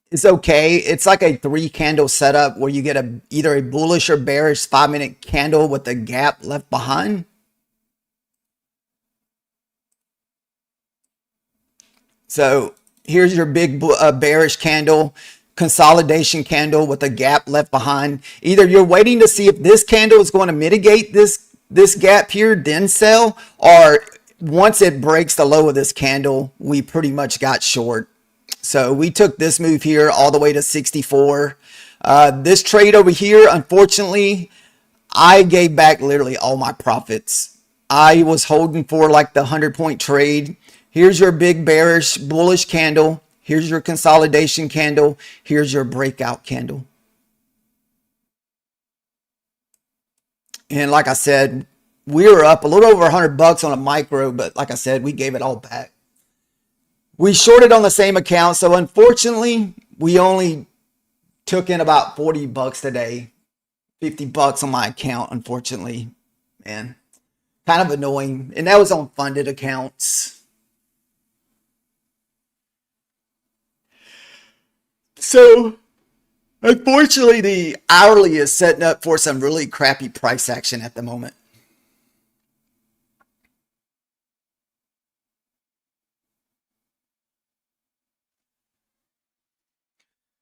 is okay. It's like a 3 candle setup where you get either a bullish or bearish 5-minute candle with a gap left behind. So here's your big bearish candle. consolidation candle with a gap left behind. Either you're waiting to see if this candle is going to mitigate this gap here, then sell, or once it breaks the low of this candle, we pretty much got short. So we took this move here all the way to 64. This trade over here, unfortunately, I gave back literally all my profits. I was holding for like the 100-point trade. Here's your big bearish bullish candle. Here's your consolidation candle. Here's your breakout candle. And like I said, we were up a little over $100 on a micro, but like I said, we gave it all back. We shorted on the same account, so unfortunately, we only took in about $40 today. $50 on my account, unfortunately. Man, kind of annoying. And that was on funded accounts. So, unfortunately, the hourly is setting up for some really crappy price action at the moment.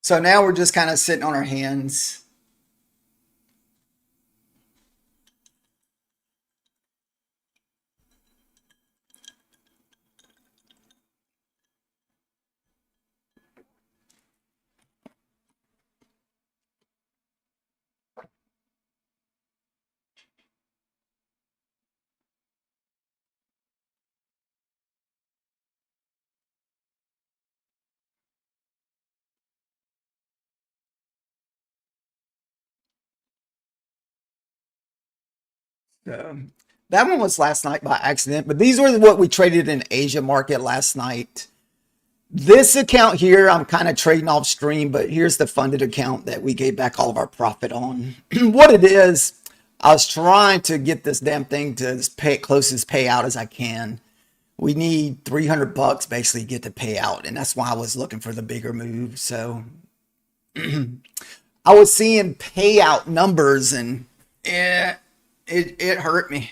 So now we're just kind of sitting on our hands. So that one was last night by accident, but these were what we traded in Asia market last night. This account here, I'm kind of trading off stream, but here's the funded account that we gave back all of our profit on. What it is, I was trying to get this damn thing to pay closest payout as I can. We need $300 basically to get the payout, and that's why I was looking for the bigger move. So I was seeing payout numbers, and it hurt me.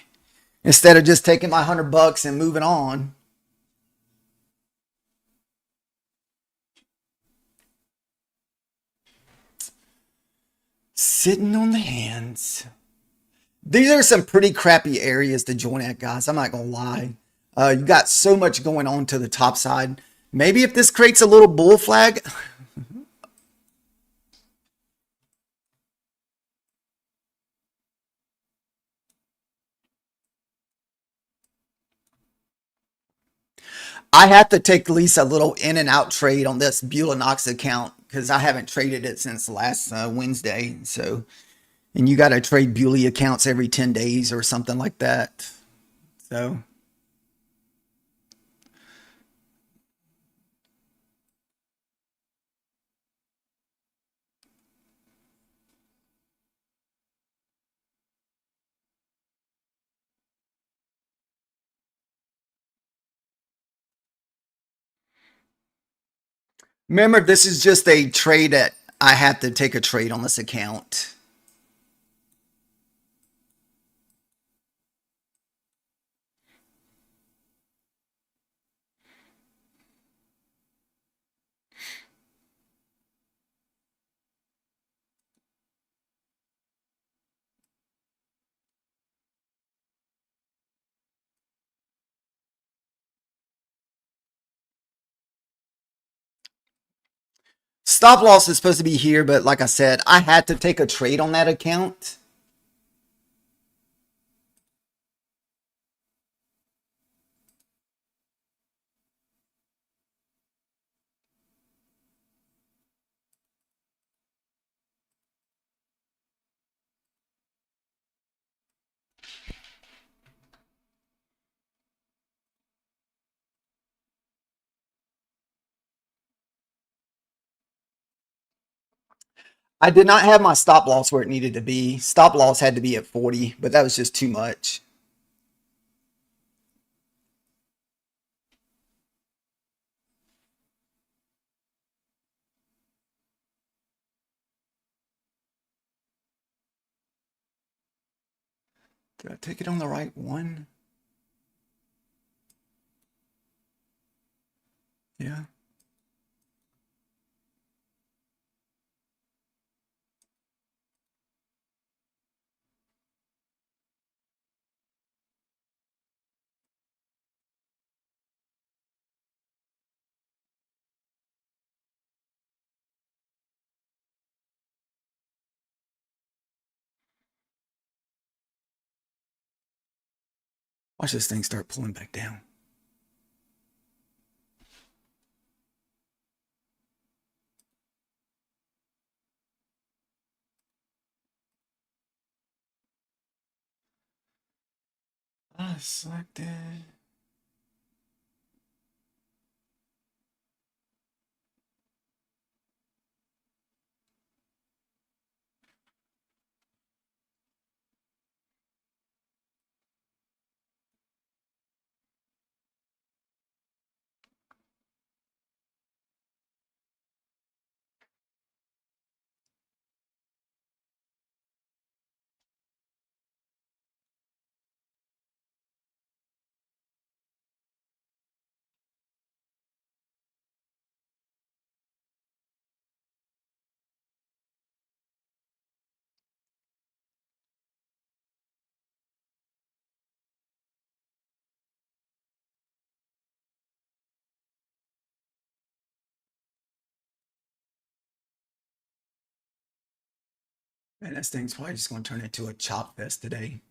Instead of just taking my $100 and moving on. Sitting on the hands. These are some pretty crappy areas to join at, guys. I'm not gonna lie. You got so much going on to the top side. Maybe if this creates a little bull flag. I have to take at least a little in and out trade on this Beulah Knox account because I haven't traded it since last Wednesday. So, and you got to trade Beulah accounts every 10 days or something like that. So, remember, this is just a trade that I have to take a trade on this account. Stop loss is supposed to be here, but like I said, I had to take a trade on that account. I did not have my stop loss where it needed to be. Stop loss had to be at 40, but that was just too much. Did I take it on the right one? Yeah. Watch this thing start pulling back down. I selected. Man, this thing's probably just going to turn into a chop fest today.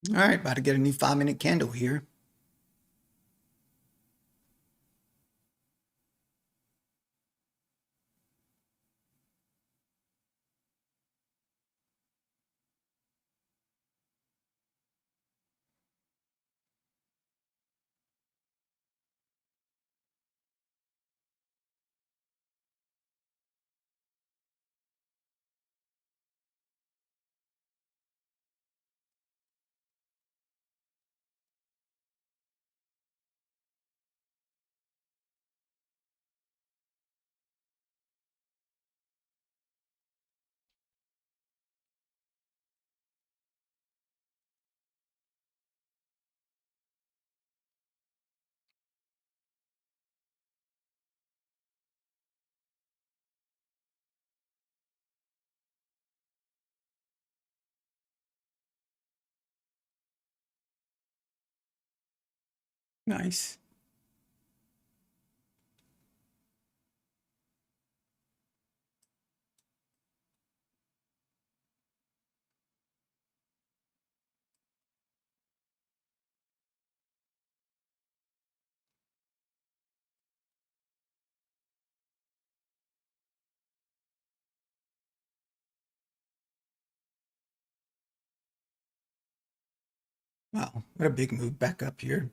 All right, about to get a new 5-minute candle here. Nice. Wow, what a big move back up here.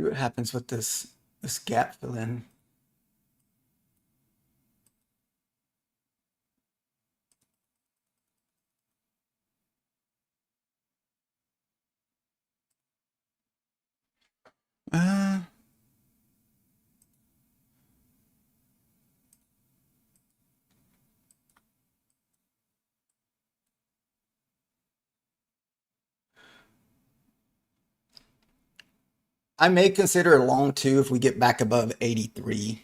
See what happens with this gap fill in. Uh, I may consider a long too if we get back above 83.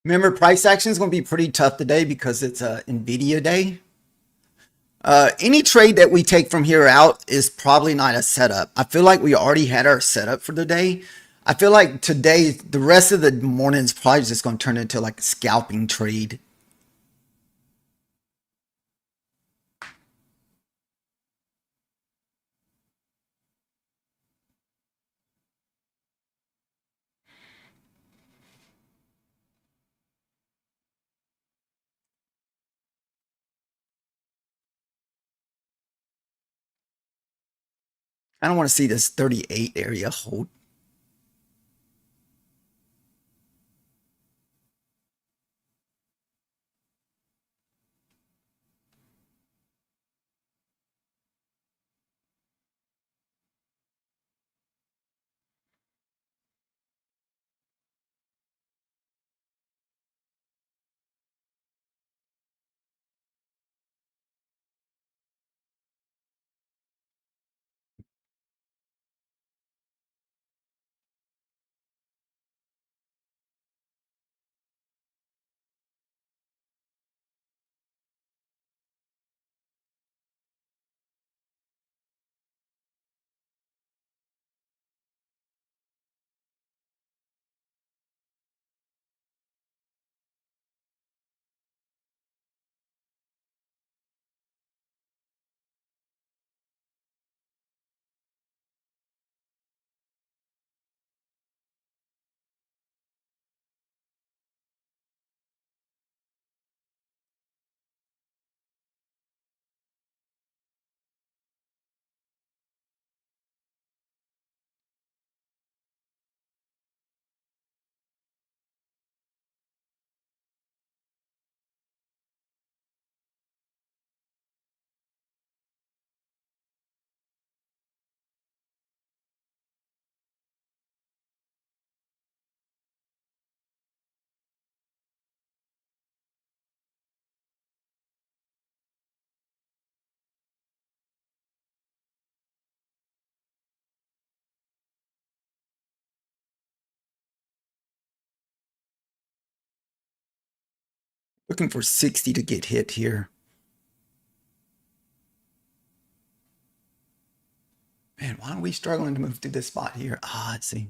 Remember, price action is going to be pretty tough today because it's a Nvidia day. Any trade that we take from here out is probably not a setup. I feel like we already had our setup for the day. I feel like today, the rest of the morning is probably just going to turn into like a scalping trade. I don't want to see this 38 area hold. Looking for 60 to get hit here. Man, why are we struggling to move through this spot here? Ah, let's see.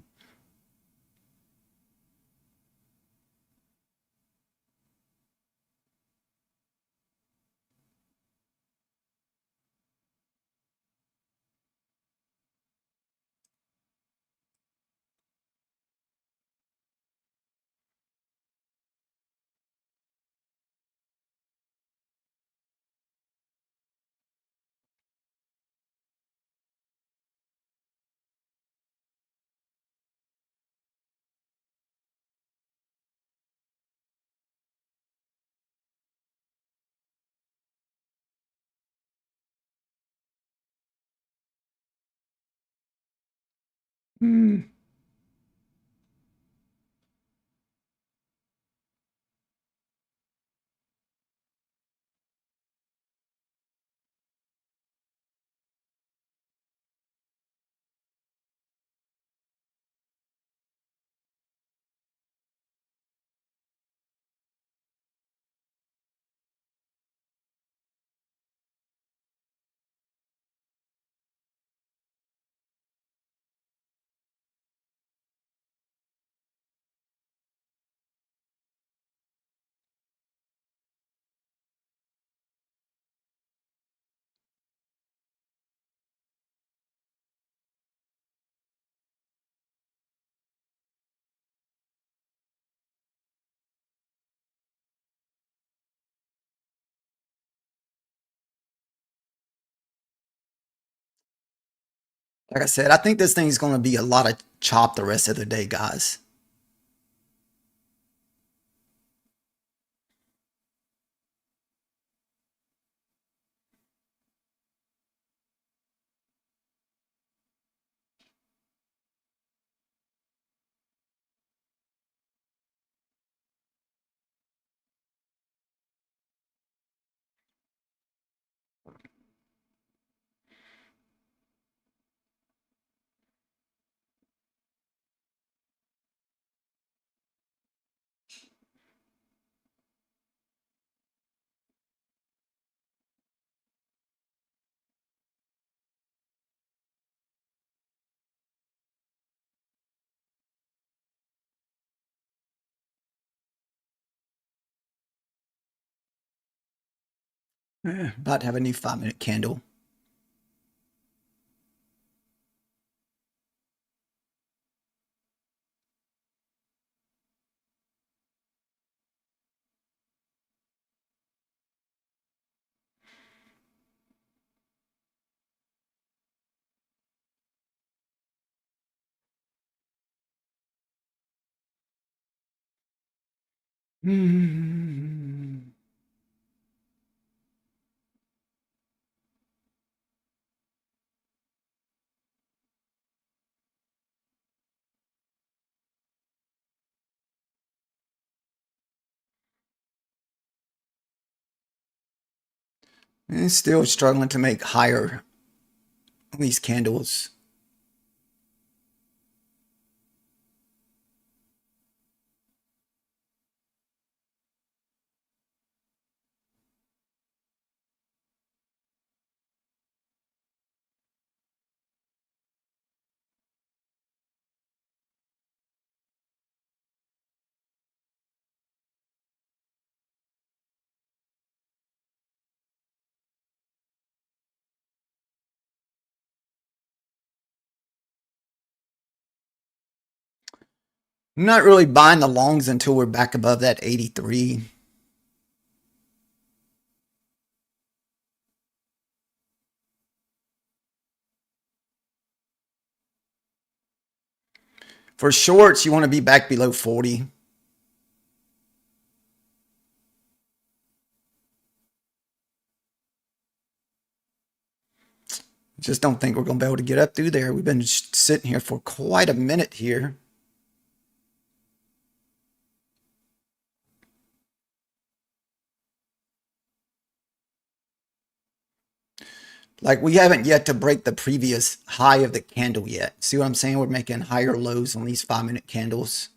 Hmm. Like I said, I think this thing's going to be a lot of chop the rest of the day, guys. About to have a new 5 minute candle. And still struggling to make higher on these candles. I'm not really buying the longs until we're back above that 83. For shorts, you want to be back below 40. Just don't think we're going to be able to get up through there. We've been sitting here for quite a minute here. Like we haven't yet to break the previous high of the candle yet. See what I'm saying? We're making higher lows on these 5 minute candles.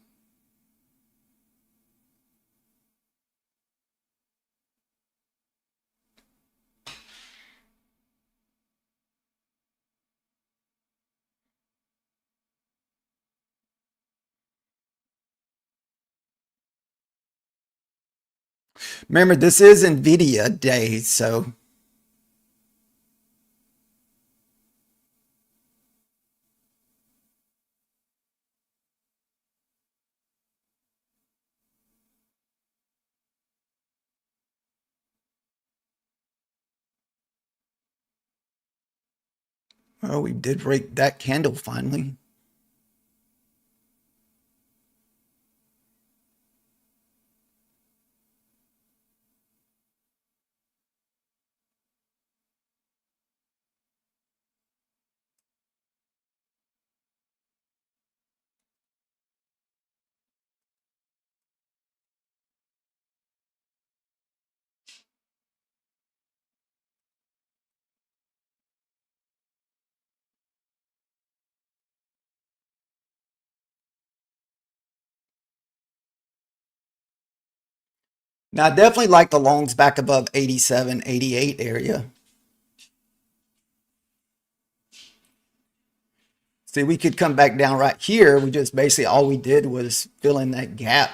Remember, this is NVIDIA day, so well, we did break that candle finally. Now, I definitely like the longs back above 87, 88 area. See, we could come back down right here. We just basically all we did was fill in that gap.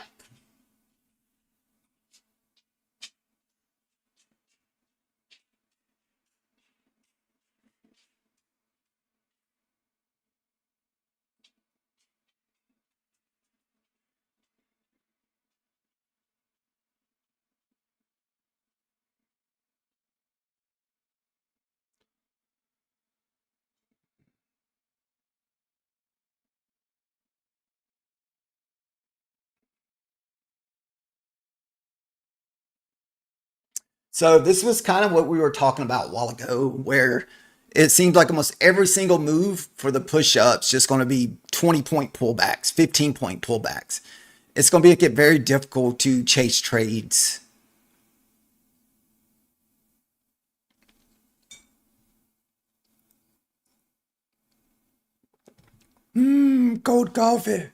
So this was kind of what we were talking about a while ago, where it seems like almost every single move for the push-ups just going to be 20-point pullbacks, 15-point pullbacks. It's going to make it very difficult to chase trades. Cold coffee.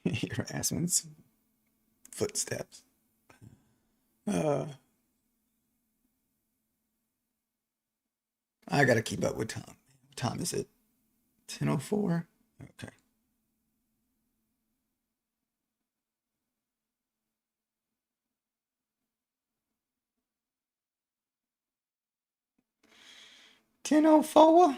Your assman's footsteps. Uh, I got to keep up with time. What time is it? 10:04? Okay. Ten oh four.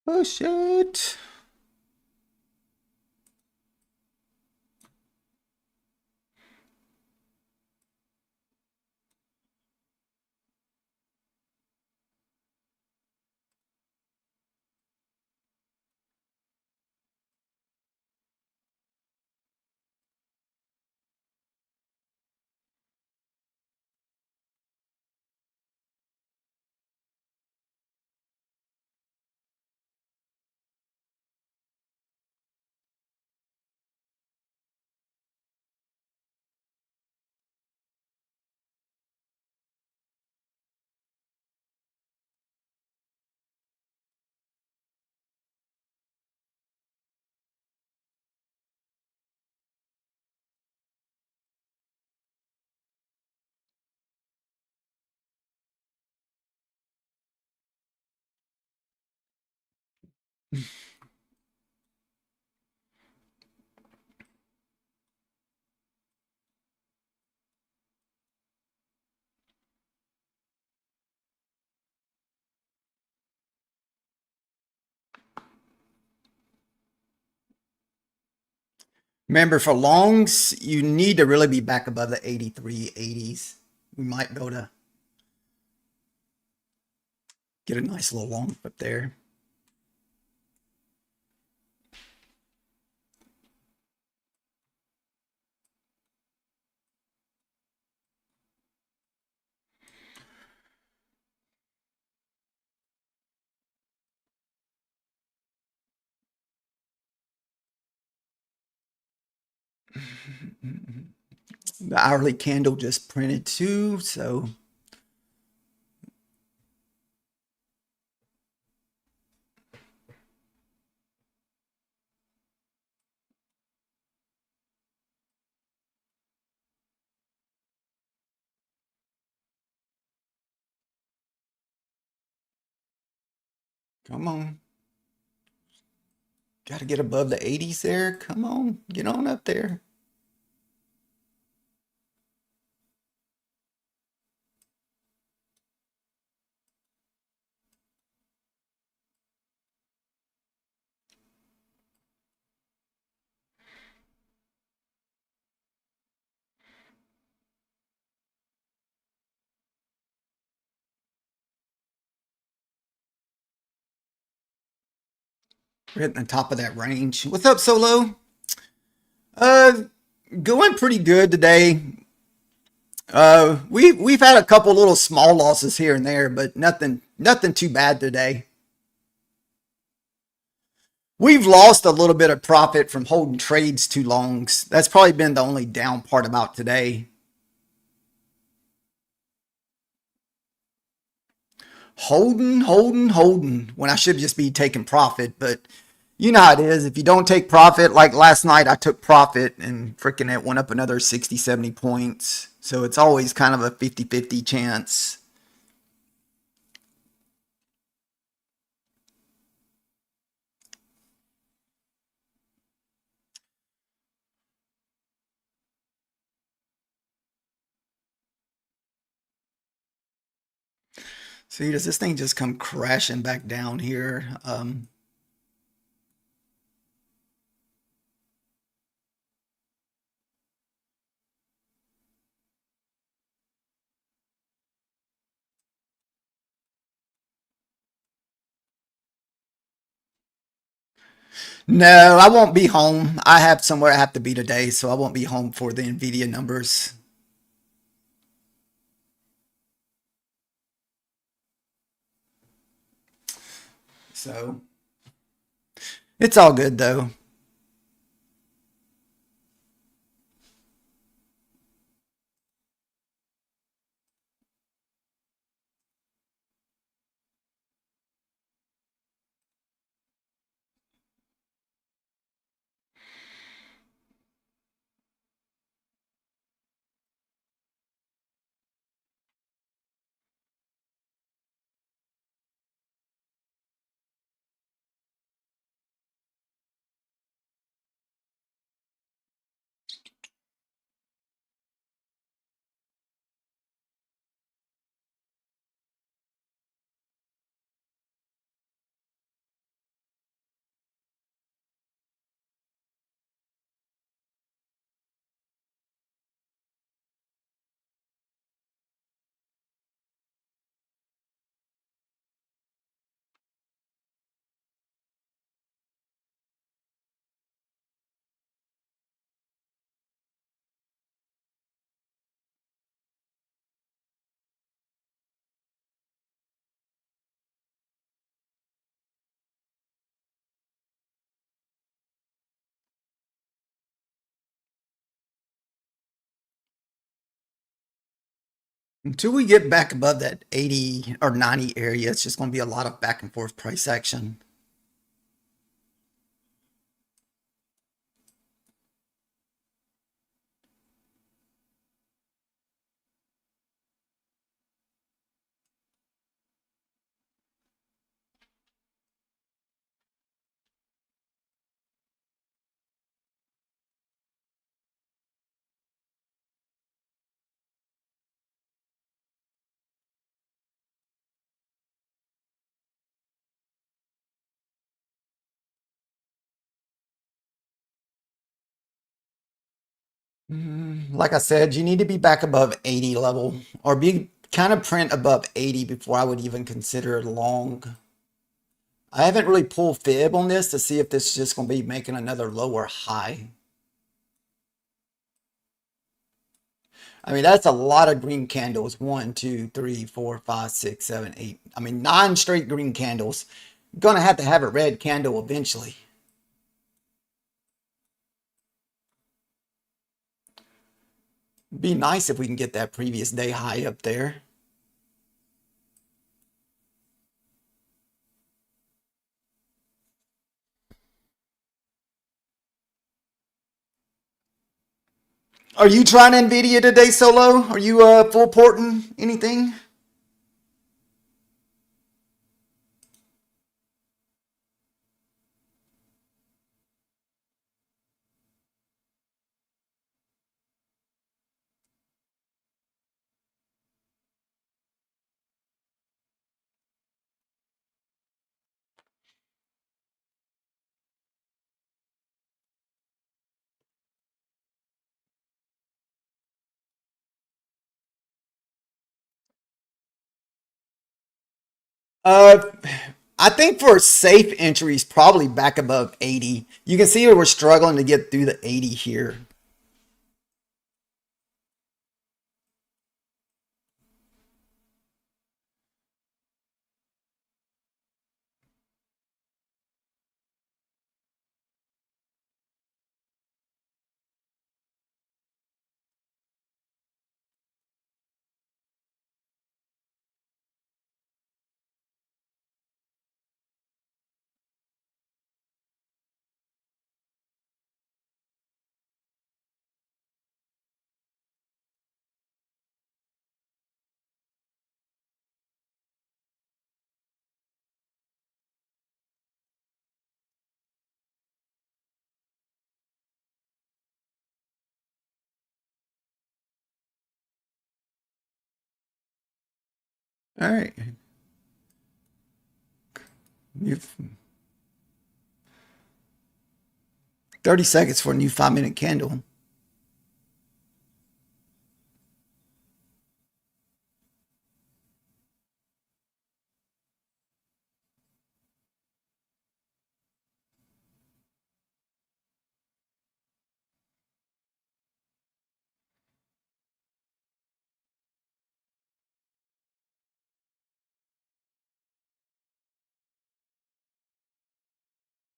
Oh shit. Remember, for longs, you need to really be back above the 83, 80s. We might be able to get a nice little long up there. The hourly candle just printed too, so come on. Got to get above the 80s there. Come on, get on up there. We're hitting the top of that range. What's up, Solo? Uh, Going pretty good today. We've had a couple little small losses here and there, but nothing too bad today. We've lost a little bit of profit from holding trades too long. That's probably been the only down part about today. Holding when I should just be taking profit. But you know how it is. If you don't take profit, like last night, I took profit and freaking it went up another 60, 70 points. So it's always kind of a 50-50 chance. See, does this thing just come crashing back down here? No, I won't be home. I have somewhere I have to be today, so I won't be home for the Nvidia numbers. So it's all good though. Until we get back above that 80 or 90 area, it's just going to be a lot of back and forth price action. Like I said, you need to be back above 80 level or be kind of print above 80 before I would even consider it long. I haven't really pulled fib on this to see if this is just going to be making another lower high. I mean, that's a lot of green candles. 1, 2, 3, 4, 5, 6, 7, 8. I mean, 9 straight green candles. Gonna have a red candle eventually. Be nice if we can get that previous day high up there. Are you trying NVIDIA today, Solo? Are you full porting anything? Uh, I think for safe entries, probably back above 80. You can see we're struggling to get through the 80 here. All right. You've 30 seconds for a new 5 minute candle.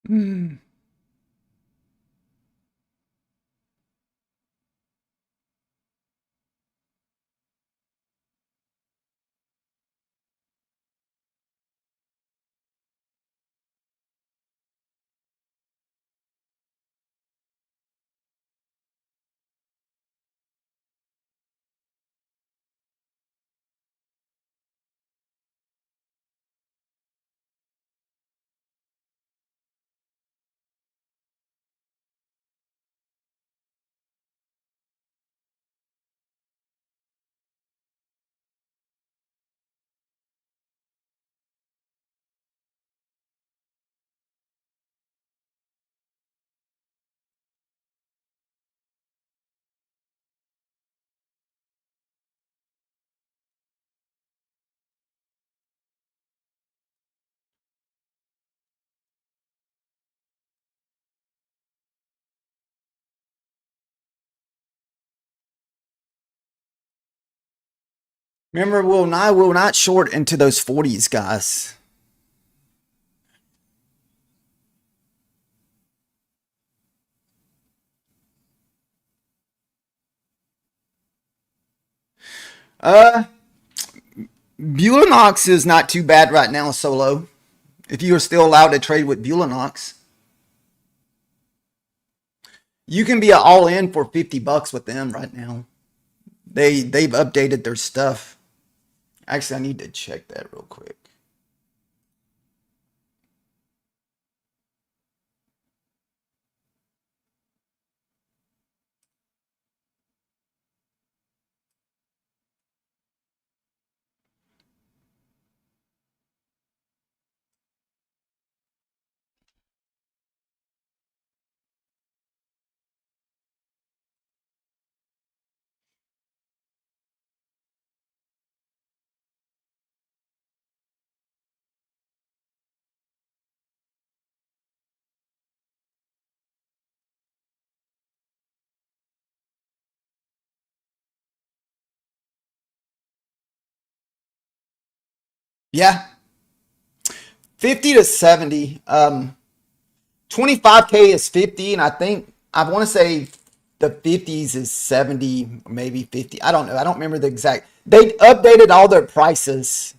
Hmm. Remember, will not short into those 40s, guys. Uh, Bulinox is not too bad right now, solo. If you are still allowed to trade with Bulinox, you can be all in for $50 with them right now. They've updated their stuff. Actually, I need to check that real quick. Yeah, 50 to 70. 25K is 50, and I think I want to say the 50s is 70, maybe 50. I don't know. I don't remember the exact. They updated all their prices.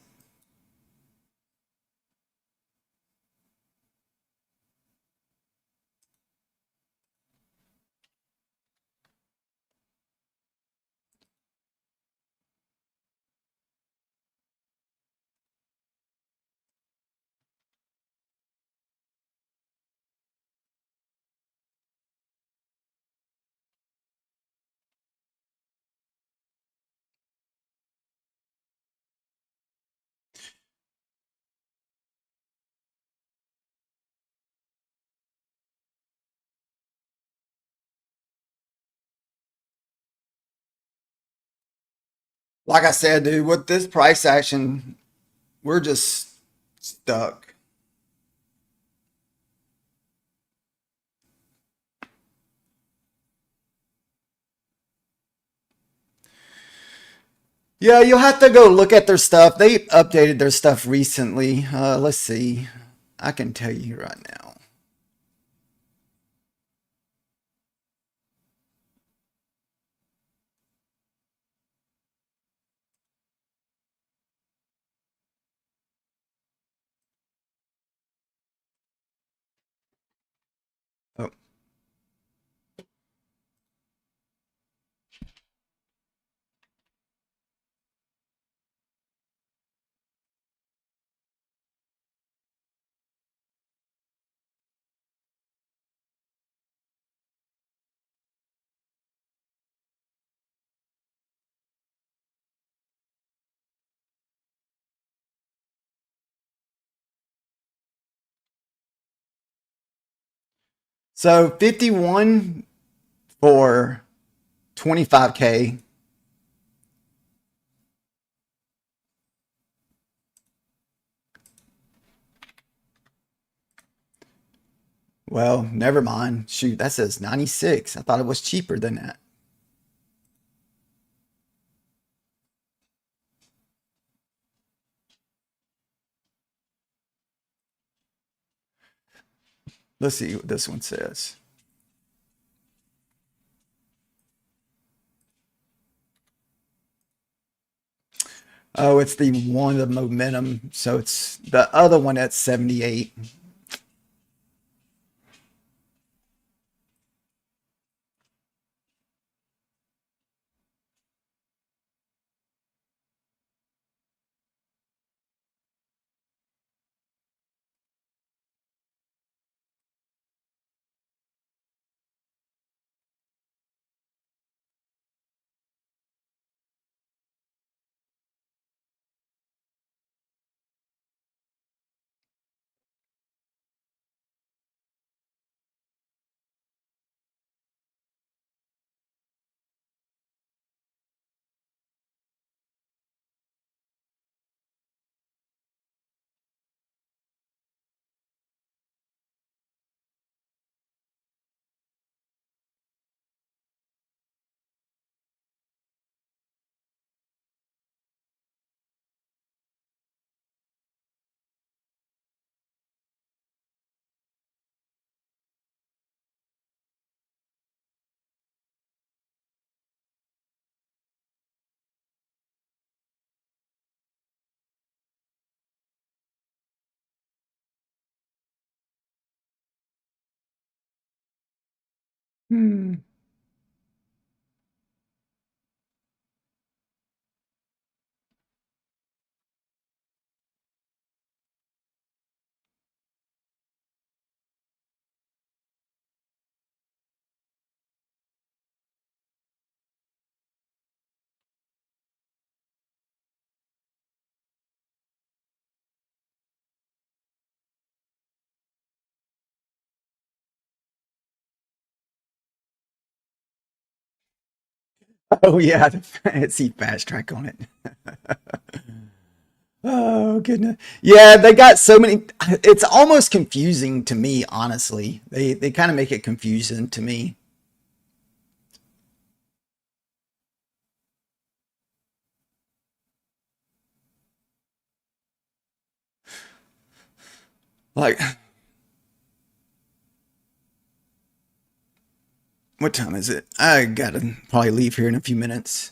Like I said, dude, with this price action, we're just stuck. Yeah, you'll have to go look at their stuff. They updated their stuff recently. Let's see. I can tell you right now. Oh, So 51 for 25K. Well, never mind. Shoot, that says 96. I thought it was cheaper than that. Let's see what this one says. Oh, it's the one of momentum. So it's the other one at 78. Hmm. Oh yeah, the fancy fast track on it. Oh goodness. Yeah, they got so many. It's almost confusing to me, honestly. They kind of make it confusing to me. Like, what time is it? I gotta probably leave here in a few minutes.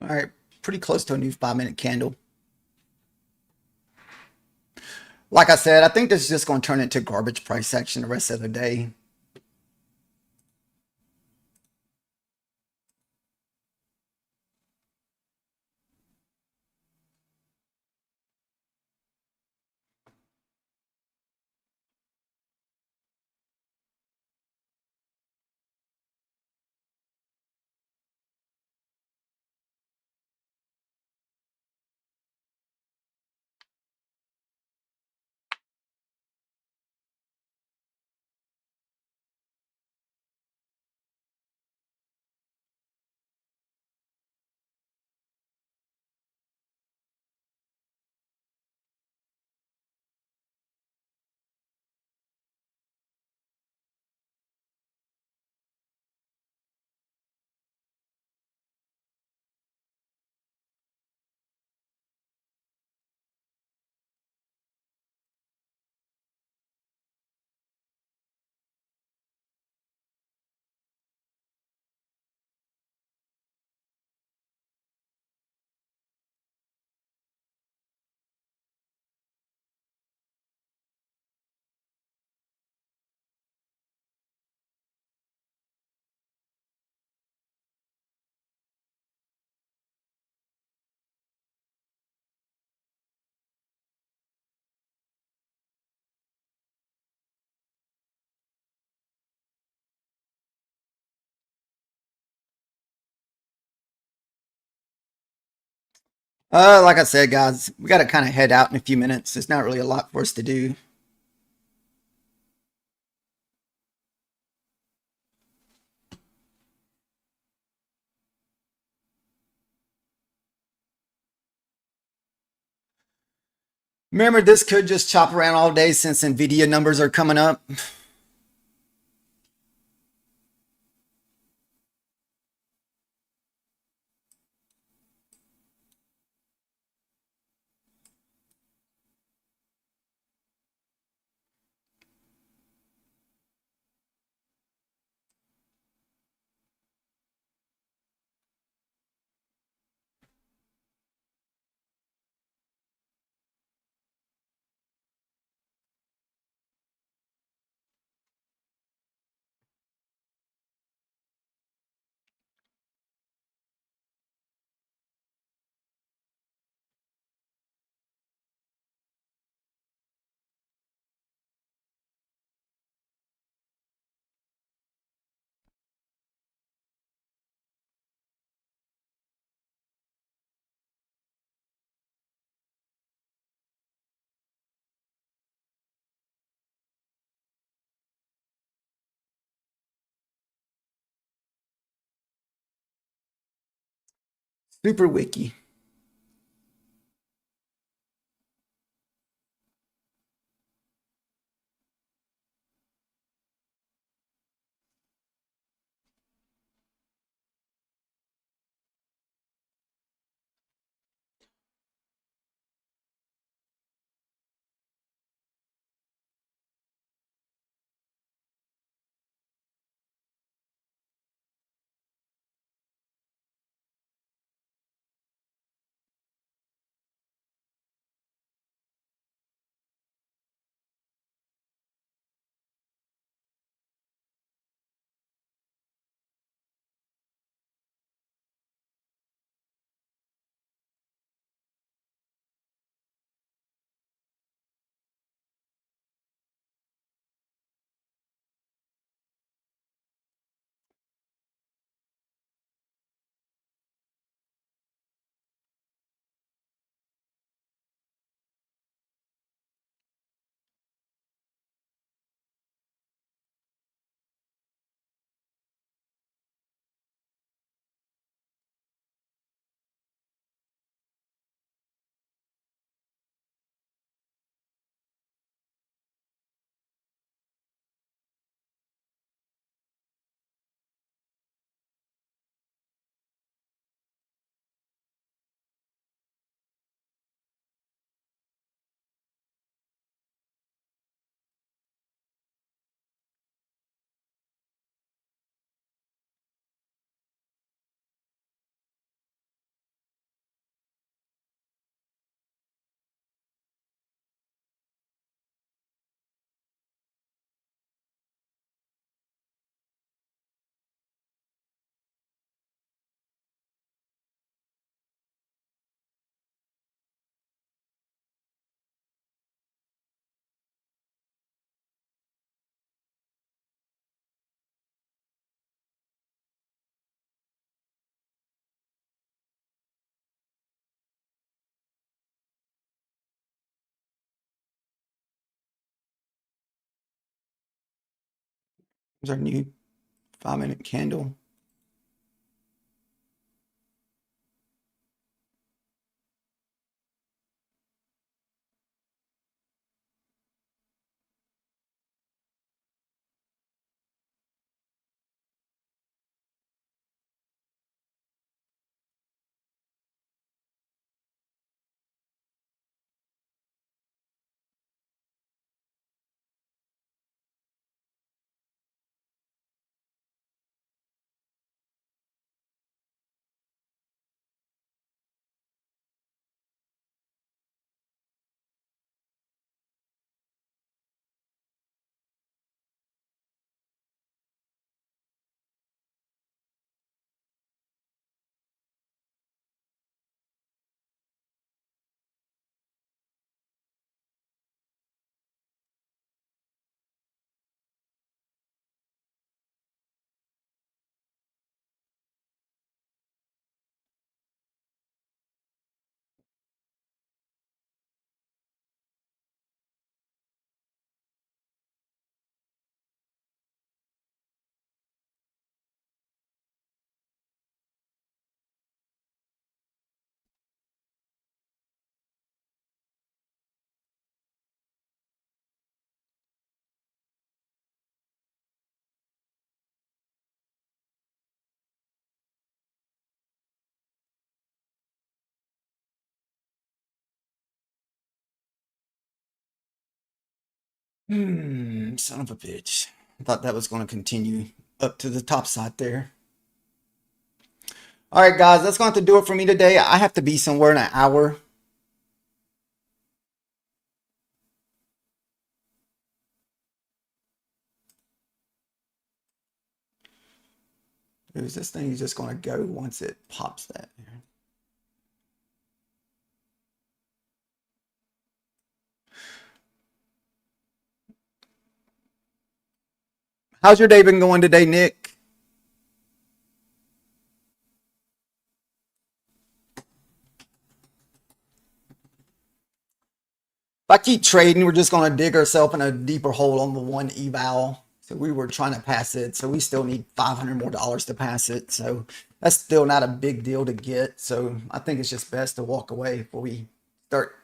All right, pretty close to a new 5 minute candle. Like I said, I think this is just going to turn into garbage price action the rest of the day. Like I said, guys, we got to kind of head out in a few minutes. There's not really a lot for us to do. Remember, this could just chop around all day since Nvidia numbers are coming up. Super wiki. There's our new 5-minute candle. Son of a bitch. I thought that was going to continue up to the top side there. All right, guys, that's going to have to do it for me today. I have to be somewhere in an hour. Is this thing just going to go once it pops that? How's your day been going today, Nick? If I keep trading, we're just going to dig ourselves in a deeper hole on the one eval. So we were trying to pass it. So we still need $500 more to pass it. So that's still not a big deal to get. So I think it's just best to walk away before we start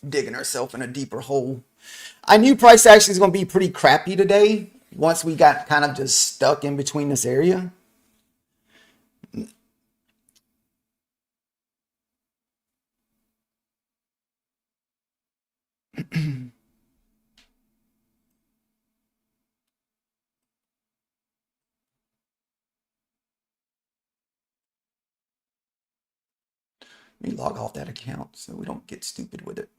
digging ourselves in a deeper hole. I knew price action is going to be pretty crappy today once we got kind of just stuck in between this area. Let me log off that account so we don't get stupid with it.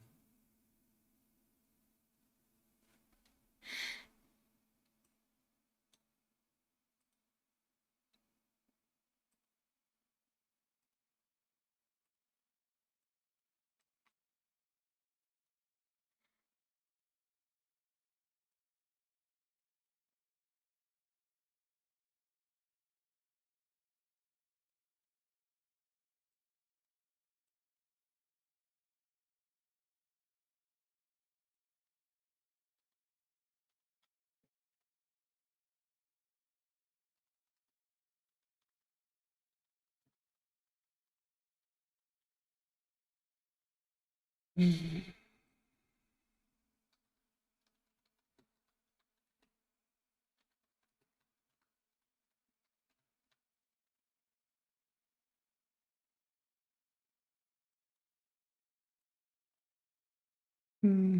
Hmm.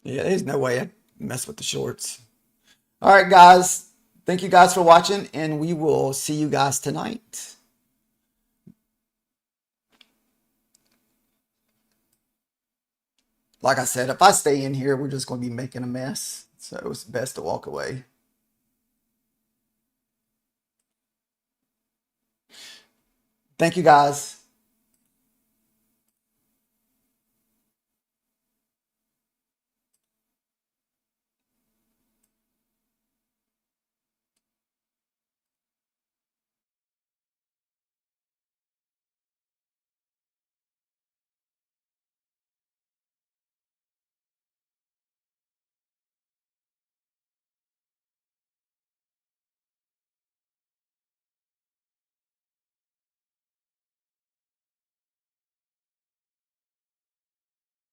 Yeah, there's no way I mess with the shorts. All right, guys. Thank you guys for watching, and we will see you guys tonight. Like I said, if I stay in here, we're just going to be making a mess. So it's best to walk away. Thank you, guys.